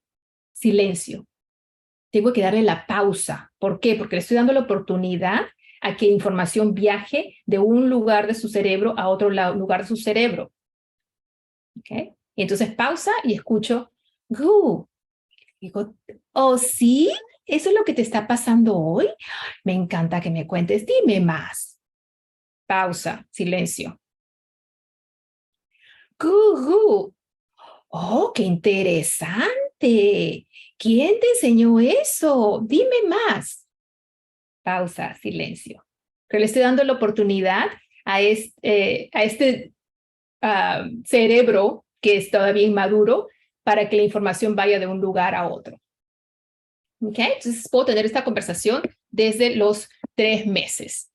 Silencio. Tengo que darle la pausa. ¿Por qué? Porque le estoy dando la oportunidad a que información viaje de un lugar de su cerebro a otro lugar de su cerebro. ¿Okay? Y entonces pausa y escucho, digo, ¿oh sí? ¿Eso es lo que te está pasando hoy? Me encanta que me cuentes, dime más. Pausa, silencio. Oh, qué interesante. ¿Quién te enseñó eso? Dime más. Pausa, silencio. Pero le estoy dando la oportunidad a este cerebro que es todavía inmaduro para que la información vaya de un lugar a otro. ¿Okay? Entonces puedo tener esta conversación desde los 3 meses.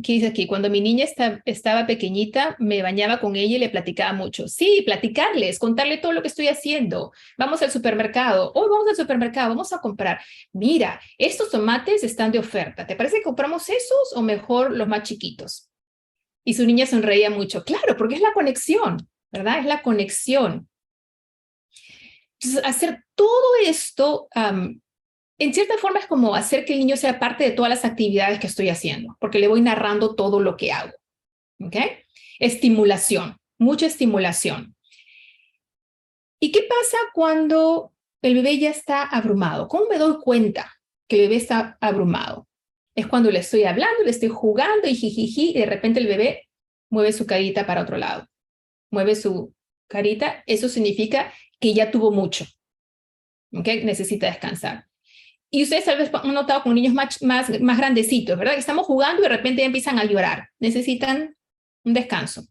¿Qué dice aquí? Cuando mi niña estaba pequeñita, me bañaba con ella y le platicaba mucho. Sí, platicarles, contarle todo lo que estoy haciendo. Vamos al supermercado. Hoy vamos al supermercado, vamos a comprar. Mira, estos tomates están de oferta. ¿Te parece que compramos esos o mejor los más chiquitos? Y su niña sonreía mucho. Claro, porque es la conexión, ¿verdad? Es la conexión. Entonces, hacer todo esto, en cierta forma es como hacer que el niño sea parte de todas las actividades que estoy haciendo, porque le voy narrando todo lo que hago. ¿Ok? Estimulación, mucha estimulación. ¿Y qué pasa cuando el bebé ya está abrumado? ¿Cómo me doy cuenta que el bebé está abrumado? Es cuando le estoy hablando, le estoy jugando y jijiji, y de repente el bebé mueve su carita para otro lado. Mueve su carita, eso significa que ya tuvo mucho. ¿Ok? Necesita descansar. Y ustedes tal vez han notado con niños más grandecitos, ¿verdad? Que estamos jugando y de repente ya empiezan a llorar. Necesitan un descanso.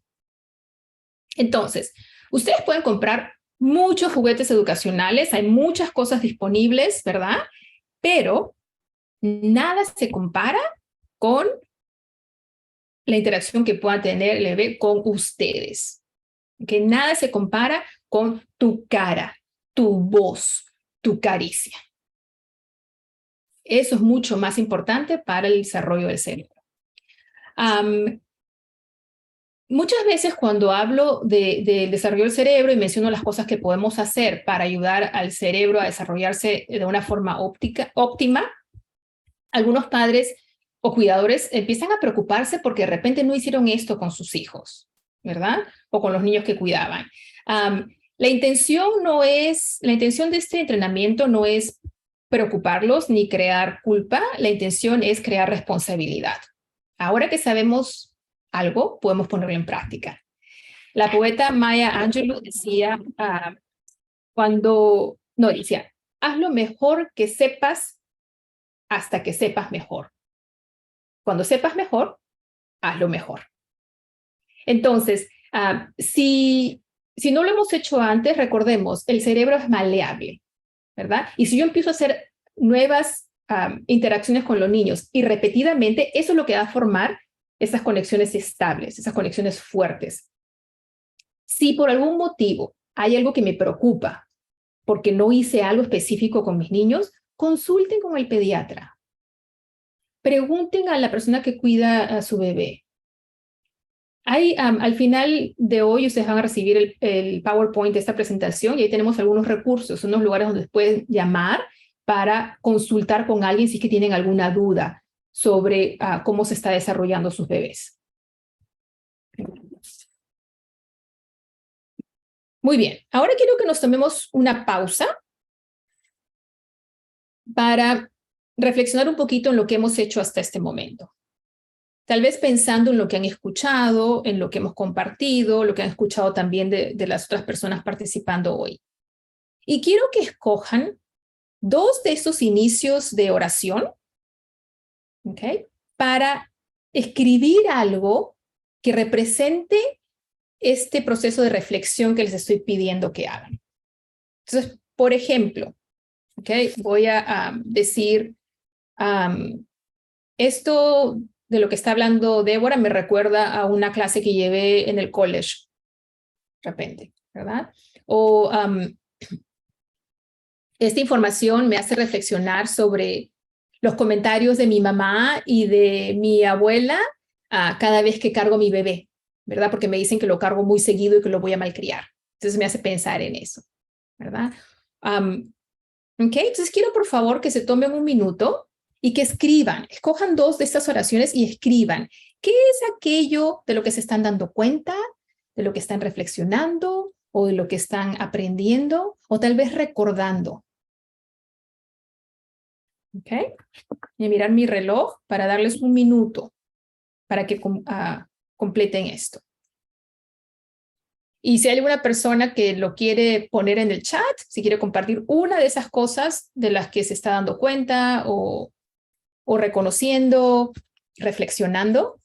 Entonces, ustedes pueden comprar muchos juguetes educacionales, hay muchas cosas disponibles, ¿verdad? Pero nada se compara con la interacción que pueda tener el bebé con ustedes. Que nada se compara con tu cara, tu voz, tu caricia. Eso es mucho más importante para el desarrollo del cerebro. Muchas veces cuando hablo del desarrollo del cerebro y menciono las cosas que podemos hacer para ayudar al cerebro a desarrollarse de una forma óptima, algunos padres o cuidadores empiezan a preocuparse porque de repente no hicieron esto con sus hijos, ¿verdad? O con los niños que cuidaban. La intención de este entrenamiento no es preocuparlos ni crear culpa, la intención es crear responsabilidad. Ahora que sabemos algo, podemos ponerlo en práctica. La poeta Maya Angelou decía, decía, haz lo mejor que sepas hasta que sepas mejor. Cuando sepas mejor, hazlo mejor. Entonces, si no lo hemos hecho antes, recordemos, el cerebro es maleable, ¿verdad? Y si yo empiezo a hacer nuevas interacciones con los niños y repetidamente, eso es lo que va a formar esas conexiones estables, esas conexiones fuertes. Si por algún motivo hay algo que me preocupa porque no hice algo específico con mis niños, consulten con el pediatra. Pregunten a la persona que cuida a su bebé. Al final de hoy ustedes van a recibir el PowerPoint de esta presentación y ahí tenemos algunos recursos, unos lugares donde pueden llamar para consultar con alguien si es que tienen alguna duda sobre cómo se está desarrollando sus bebés. Muy bien, ahora quiero que nos tomemos una pausa para reflexionar un poquito en lo que hemos hecho hasta este momento. Tal vez pensando en lo que han escuchado, en lo que hemos compartido, lo que han escuchado también de las otras personas participando hoy. Y quiero que escojan 2 de estos inicios de oración, ¿ok? Para escribir algo que represente este proceso de reflexión que les estoy pidiendo que hagan. Entonces, por ejemplo, ¿ok? Voy a decir, esto de lo que está hablando Débora me recuerda a una clase que llevé en el college, de repente, ¿verdad? O esta información me hace reflexionar sobre los comentarios de mi mamá y de mi abuela cada vez que cargo a mi bebé, ¿verdad? Porque me dicen que lo cargo muy seguido y que lo voy a malcriar. Entonces me hace pensar en eso, ¿verdad? ¿Ok? Entonces quiero por favor que se tomen un minuto y que escojan 2 de estas oraciones y escriban. ¿Qué es aquello de lo que se están dando cuenta, de lo que están reflexionando o de lo que están aprendiendo o tal vez recordando? ¿Ok? Voy a mirar mi reloj para darles un minuto para que completen esto. Y si hay alguna persona que lo quiere poner en el chat, si quiere compartir una de esas cosas de las que se está dando cuenta o reconociendo, reflexionando.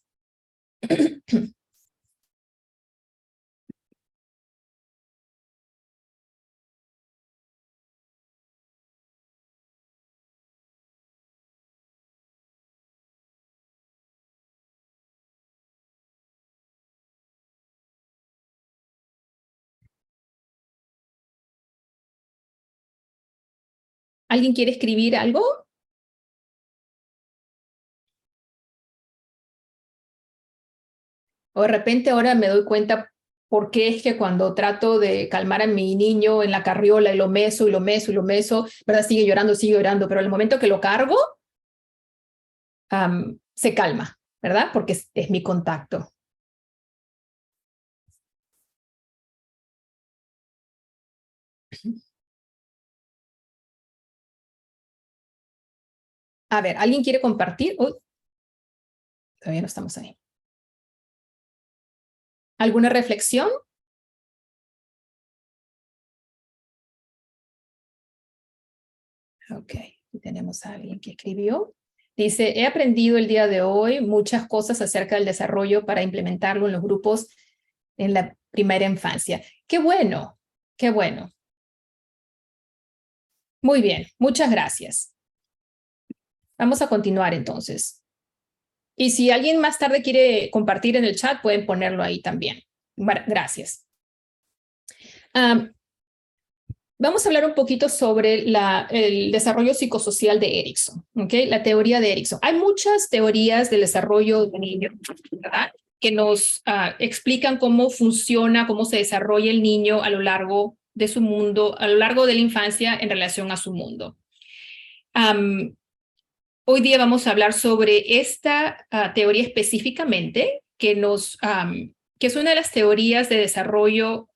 ¿Alguien quiere escribir algo? O de repente ahora me doy cuenta por qué es que cuando trato de calmar a mi niño en la carriola y lo meso y lo meso y lo meso, ¿verdad? Sigue llorando, pero en el momento que lo cargo, se calma, ¿verdad? Porque es mi contacto. A ver, ¿alguien quiere compartir? Uy, todavía no estamos ahí. ¿Alguna reflexión? Ok, aquí tenemos a alguien que escribió. Dice, he aprendido el día de hoy muchas cosas acerca del desarrollo para implementarlo en los grupos en la primera infancia. ¡Qué bueno! ¡Qué bueno! Muy bien, muchas gracias. Vamos a continuar entonces. Y si alguien más tarde quiere compartir en el chat, pueden ponerlo ahí también. Gracias. Vamos a hablar un poquito sobre el desarrollo psicosocial de Erikson, ¿okay? La teoría de Erikson. Hay muchas teorías del desarrollo del niño, ¿verdad? Que nos explican cómo funciona, cómo se desarrolla el niño a lo largo de su mundo, a lo largo de la infancia en relación a su mundo. Hoy día vamos a hablar sobre esta teoría específicamente, que es una de las teorías de desarrollo,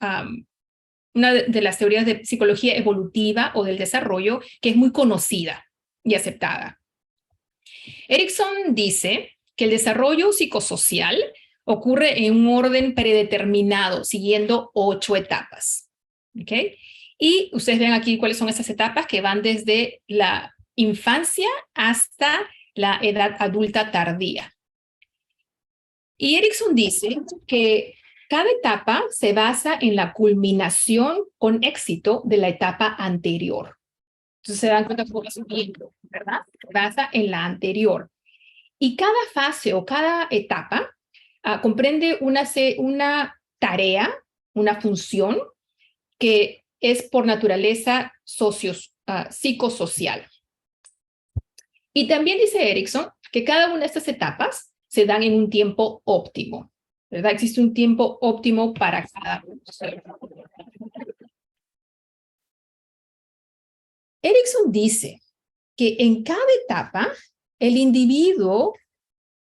una de las teorías de psicología evolutiva o del desarrollo que es muy conocida y aceptada. Erikson dice que el desarrollo psicosocial ocurre en un orden predeterminado, siguiendo 8 etapas. ¿Okay? Y ustedes ven aquí cuáles son esas etapas que van desde la infancia hasta la edad adulta tardía. Y Erikson dice que cada etapa se basa en la culminación con éxito de la etapa anterior. Entonces se dan cuenta cómo va subiendo, ¿verdad? Se basa en la anterior. Y cada fase o cada etapa comprende una tarea, una función que es por naturaleza psicosocial. Y también dice Erikson que cada una de estas etapas se dan en un tiempo óptimo, ¿verdad? Existe un tiempo óptimo para cada uno. Erikson dice que en cada etapa el individuo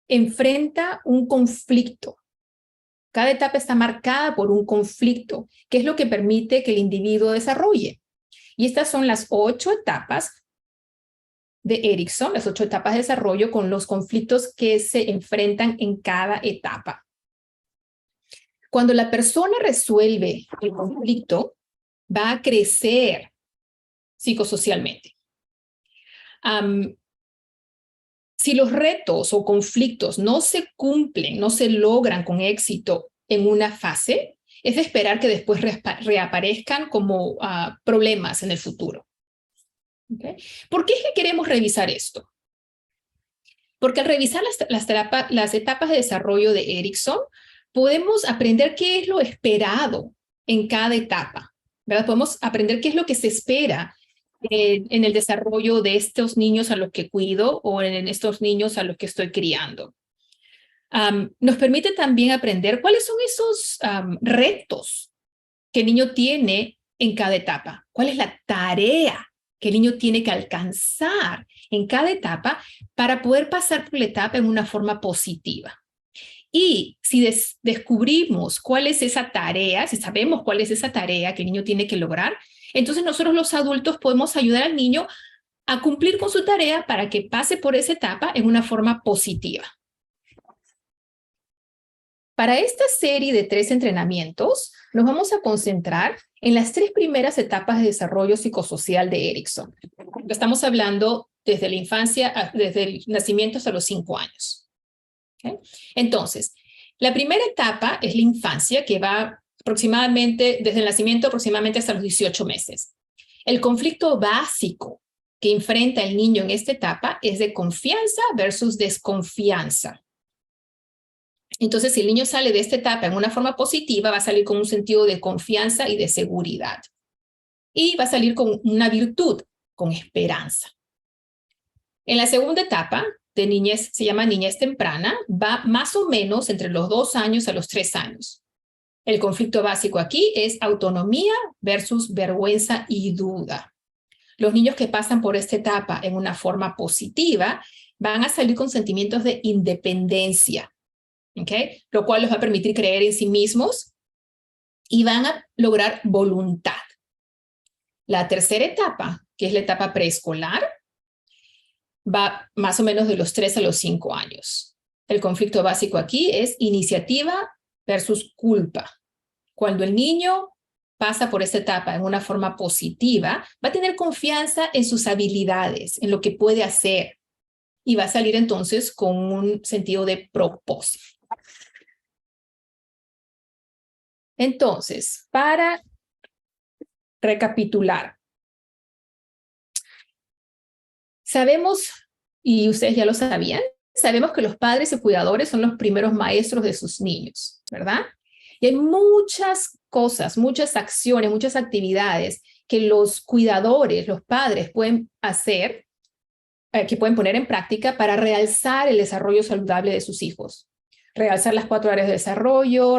enfrenta un conflicto. Cada etapa está marcada por un conflicto, que es lo que permite que el individuo desarrolle. Y estas son las 8 etapas de Erikson, las 8 etapas de desarrollo con los conflictos que se enfrentan en cada etapa. Cuando la persona resuelve el conflicto, va a crecer psicosocialmente. Si los retos o conflictos no se cumplen, no se logran con éxito en una fase, es de esperar que después reaparezcan como problemas en el futuro. ¿Okay? ¿Por qué es que queremos revisar esto? Porque al revisar las etapas de desarrollo de Erikson, podemos aprender qué es lo esperado en cada etapa, ¿verdad? Podemos aprender qué es lo que se espera en el desarrollo de estos niños a los que cuido o en estos niños a los que estoy criando. Nos permite también aprender cuáles son esos retos que el niño tiene en cada etapa. ¿Cuál es la tarea que el niño tiene que alcanzar en cada etapa para poder pasar por la etapa en una forma positiva? Y si descubrimos cuál es esa tarea, si sabemos cuál es esa tarea que el niño tiene que lograr, entonces nosotros los adultos podemos ayudar al niño a cumplir con su tarea para que pase por esa etapa en una forma positiva. Para esta serie de 3 entrenamientos, nos vamos a concentrar en las 3 primeras etapas de desarrollo psicosocial de Erikson. Estamos hablando desde la infancia, desde el nacimiento hasta los 5 años. ¿Okay? Entonces, la primera etapa es la infancia, que va aproximadamente, desde el nacimiento aproximadamente hasta los 18 meses. El conflicto básico que enfrenta el niño en esta etapa es de confianza versus desconfianza. Entonces, si el niño sale de esta etapa en una forma positiva, va a salir con un sentido de confianza y de seguridad. Y va a salir con una virtud, con esperanza. En la segunda etapa de niñez, se llama niñez temprana, va más o menos entre los 2 años a los 3 años. El conflicto básico aquí es autonomía versus vergüenza y duda. Los niños que pasan por esta etapa en una forma positiva van a salir con sentimientos de independencia, ¿okay? Lo cual les va a permitir creer en sí mismos y van a lograr voluntad. La tercera etapa, que es la etapa preescolar, va más o menos de los 3 a los 5 años. El conflicto básico aquí es iniciativa versus culpa. Cuando el niño pasa por esta etapa en una forma positiva, va a tener confianza en sus habilidades, en lo que puede hacer, y va a salir entonces con un sentido de propósito. Entonces, para recapitular, sabemos, y ustedes ya lo sabían, sabemos que los padres y cuidadores son los primeros maestros de sus niños, ¿verdad? Y hay muchas cosas, muchas acciones, muchas actividades que los cuidadores, los padres pueden hacer, que pueden poner en práctica para realzar el desarrollo saludable de sus hijos. Realzar las 4 áreas de desarrollo,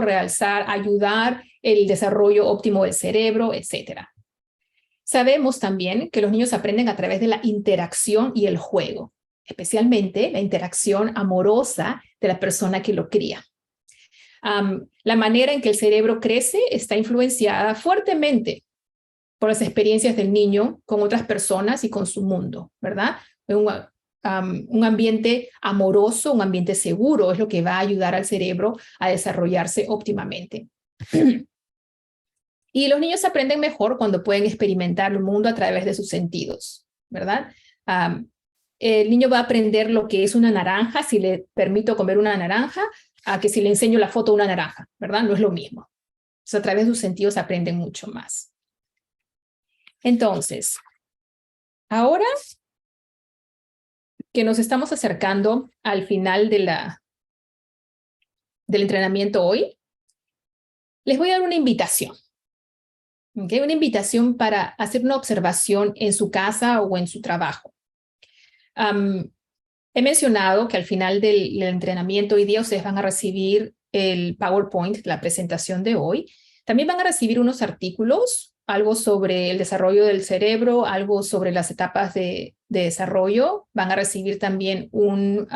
ayudar el desarrollo óptimo del cerebro, etc. Sabemos también que los niños aprenden a través de la interacción y el juego, especialmente la interacción amorosa de la persona que lo cría. La manera en que el cerebro crece está influenciada fuertemente por las experiencias del niño con otras personas y con su mundo, ¿verdad? Un ambiente amoroso, un ambiente seguro es lo que va a ayudar al cerebro a desarrollarse óptimamente. Y los niños aprenden mejor cuando pueden experimentar el mundo a través de sus sentidos, ¿verdad? El niño va a aprender lo que es una naranja si le permito comer una naranja a que si le enseño la foto de una naranja, ¿verdad? No es lo mismo. Entonces, a través de sus sentidos aprenden mucho más. Entonces, ahora que nos estamos acercando al final del entrenamiento hoy, les voy a dar una invitación. ¿Okay? Una invitación para hacer una observación en su casa o en su trabajo. He mencionado que al final del entrenamiento hoy día ustedes van a recibir el PowerPoint, la presentación de hoy. También van a recibir unos artículos, algo sobre el desarrollo del cerebro, algo sobre las etapas de desarrollo. Van a recibir también un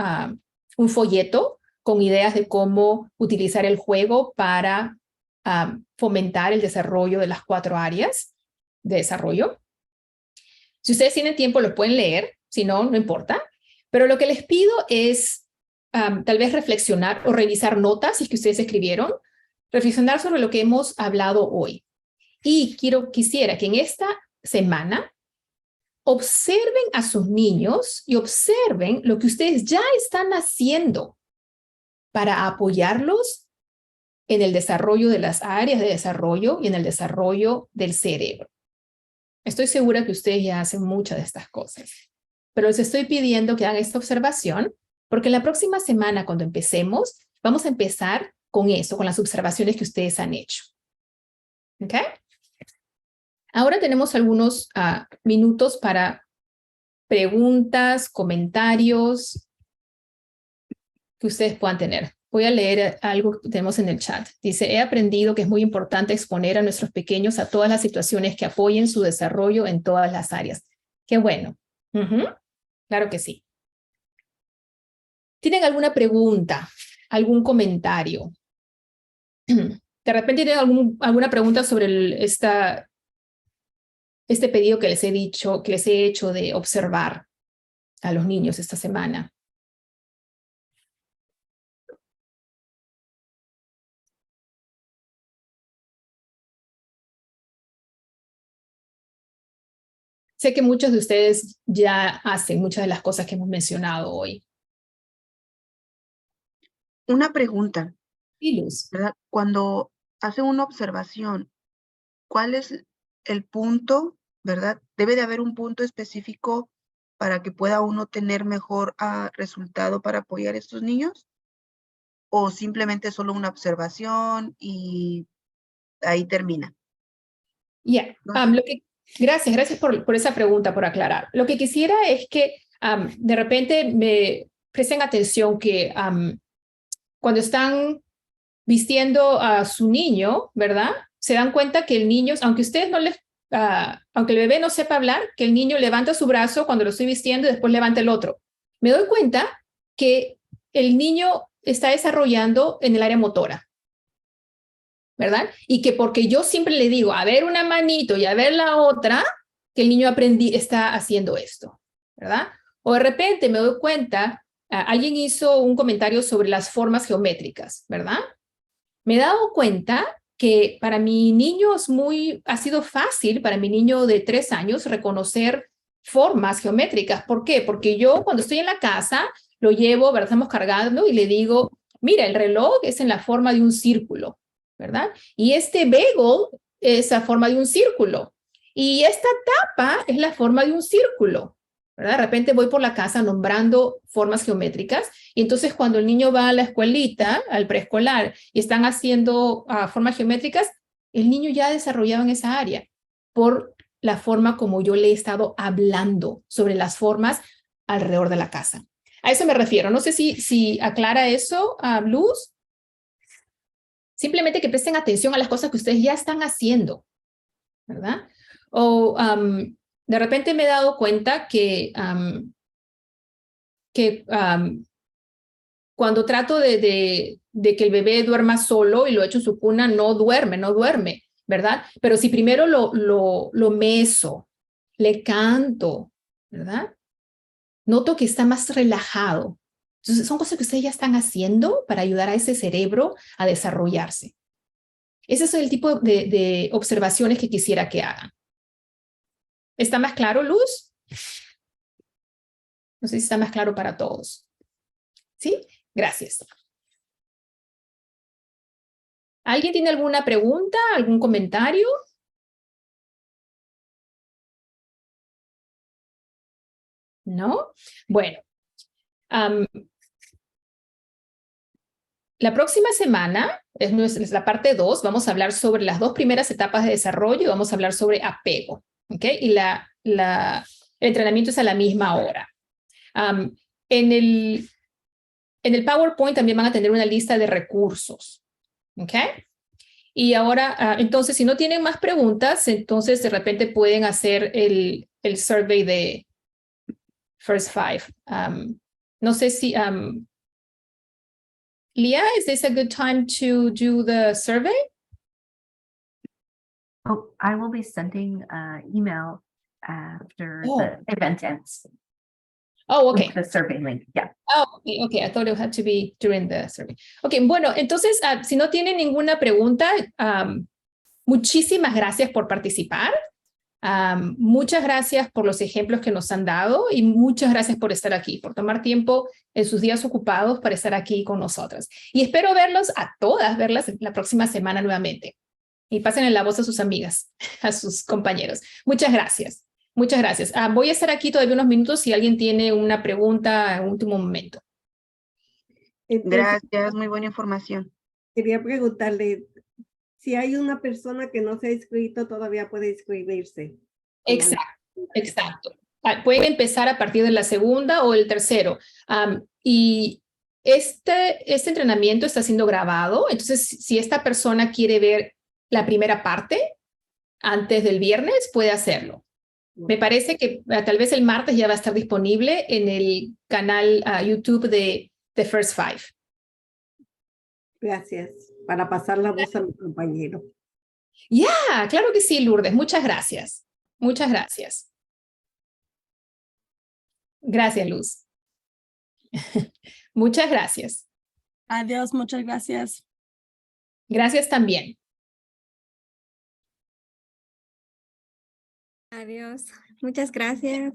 folleto con ideas de cómo utilizar el juego para fomentar el desarrollo de las 4 áreas de desarrollo. Si ustedes tienen tiempo, lo pueden leer, si no, no importa. Pero lo que les pido es tal vez reflexionar o revisar notas, si es que ustedes escribieron, reflexionar sobre lo que hemos hablado hoy. Y quisiera que en esta semana observen a sus niños y observen lo que ustedes ya están haciendo para apoyarlos en el desarrollo de las áreas de desarrollo y en el desarrollo del cerebro. Estoy segura que ustedes ya hacen muchas de estas cosas, pero les estoy pidiendo que hagan esta observación porque la próxima semana, cuando empecemos, vamos a empezar con eso, con las observaciones que ustedes han hecho. ¿Ok? Ahora tenemos algunos minutos para preguntas, comentarios que ustedes puedan tener. Voy a leer algo que tenemos en el chat. Dice, he aprendido que es muy importante exponer a nuestros pequeños a todas las situaciones que apoyen su desarrollo en todas las áreas. Qué bueno. Claro que sí. ¿Tienen alguna pregunta? ¿Algún comentario? De repente tienen alguna pregunta sobre este pedido que les he hecho de observar a los niños esta semana. Sé que muchos de ustedes ya hacen muchas de las cosas que hemos mencionado hoy. Una pregunta. Sí, Luz. ¿Verdad? Cuando hace una observación, ¿cuál es el punto, verdad? ¿Debe de haber un punto específico para que pueda uno tener mejor resultado para apoyar a estos niños? ¿O simplemente solo una observación y ahí termina? Ya, gracias por esa pregunta, por aclarar. Lo que quisiera es que de repente me presten atención que cuando están vistiendo a su niño, ¿verdad? Se dan cuenta que el niño, aunque ustedes no les, aunque el bebé no sepa hablar, que el niño levanta su brazo cuando lo estoy vistiendo y después levanta el otro. Me doy cuenta que el niño está desarrollando en el área motora, ¿verdad? Y que porque yo siempre le digo, a ver una manito y a ver la otra, que el niño está haciendo esto, ¿verdad? O de repente me doy cuenta, alguien hizo un comentario sobre las formas geométricas, ¿verdad? Me he dado cuenta que para mi niño ha sido fácil, para mi niño de 3 años, reconocer formas geométricas. ¿Por qué? Porque yo cuando estoy en la casa, lo llevo, ¿verdad? Estamos cargando y le digo, mira, el reloj es en la forma de un círculo, ¿verdad? Y este bagel es la forma de un círculo. Y esta tapa es la forma de un círculo, ¿verdad? De repente voy por la casa nombrando formas geométricas y entonces cuando el niño va a la escuelita, al preescolar, y están haciendo formas geométricas, el niño ya ha desarrollado en esa área por la forma como yo le he estado hablando sobre las formas alrededor de la casa. A eso me refiero. No sé si aclara eso, Luz. Simplemente que presten atención a las cosas que ustedes ya están haciendo, ¿verdad? O de repente me he dado cuenta que cuando trato de que el bebé duerma solo y lo echo en su cuna, no duerme, ¿verdad? Pero si primero lo meso, le canto, ¿verdad? Noto que está más relajado. Entonces, son cosas que ustedes ya están haciendo para ayudar a ese cerebro a desarrollarse. Ese es el tipo de observaciones que quisiera que hagan. ¿Está más claro, Luz? No sé si está más claro para todos. ¿Sí? Gracias. ¿Alguien tiene alguna pregunta, algún comentario? ¿No? Bueno, la próxima semana, es la parte 2, vamos a hablar sobre las 2 primeras etapas de desarrollo y vamos a hablar sobre apego, ¿ok? Y el entrenamiento es a la misma hora. En el PowerPoint también van a tener una lista de recursos, ¿ok? Y ahora, entonces, si no tienen más preguntas, entonces de repente pueden hacer el survey de First Five. No sé si... Leah, is this a good time to do the survey? Oh, I will be sending an email after the event ends. Oh, okay. With the survey link, yeah. Oh, okay. I thought it had to be during the survey. Okay, bueno, entonces, si no tienen ninguna pregunta, muchísimas gracias por participar. Muchas gracias por los ejemplos que nos han dado y muchas gracias por estar aquí, por tomar tiempo en sus días ocupados para estar aquí con nosotras. Y espero verlas la próxima semana nuevamente. Y pasen la voz a sus amigas, a sus compañeros. Muchas gracias. Muchas gracias. Voy a estar aquí todavía unos minutos si alguien tiene una pregunta en último momento. Entonces, gracias, muy buena información. Quería preguntarle, si hay una persona que no se ha inscrito, todavía puede inscribirse. Exacto. Pueden empezar a partir de la segunda o el tercero. Y este entrenamiento está siendo grabado, entonces si esta persona quiere ver la primera parte antes del viernes, puede hacerlo. Me parece que tal vez el martes ya va a estar disponible en el canal YouTube de The First Five. Gracias. Para pasar la voz a mi compañero. Ya, claro que sí, Lourdes. Muchas gracias. Muchas gracias. Gracias, Luz. Muchas gracias. Adiós, muchas gracias. Gracias también. Adiós. Muchas gracias.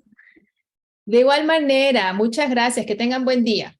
De igual manera, muchas gracias. Que tengan buen día.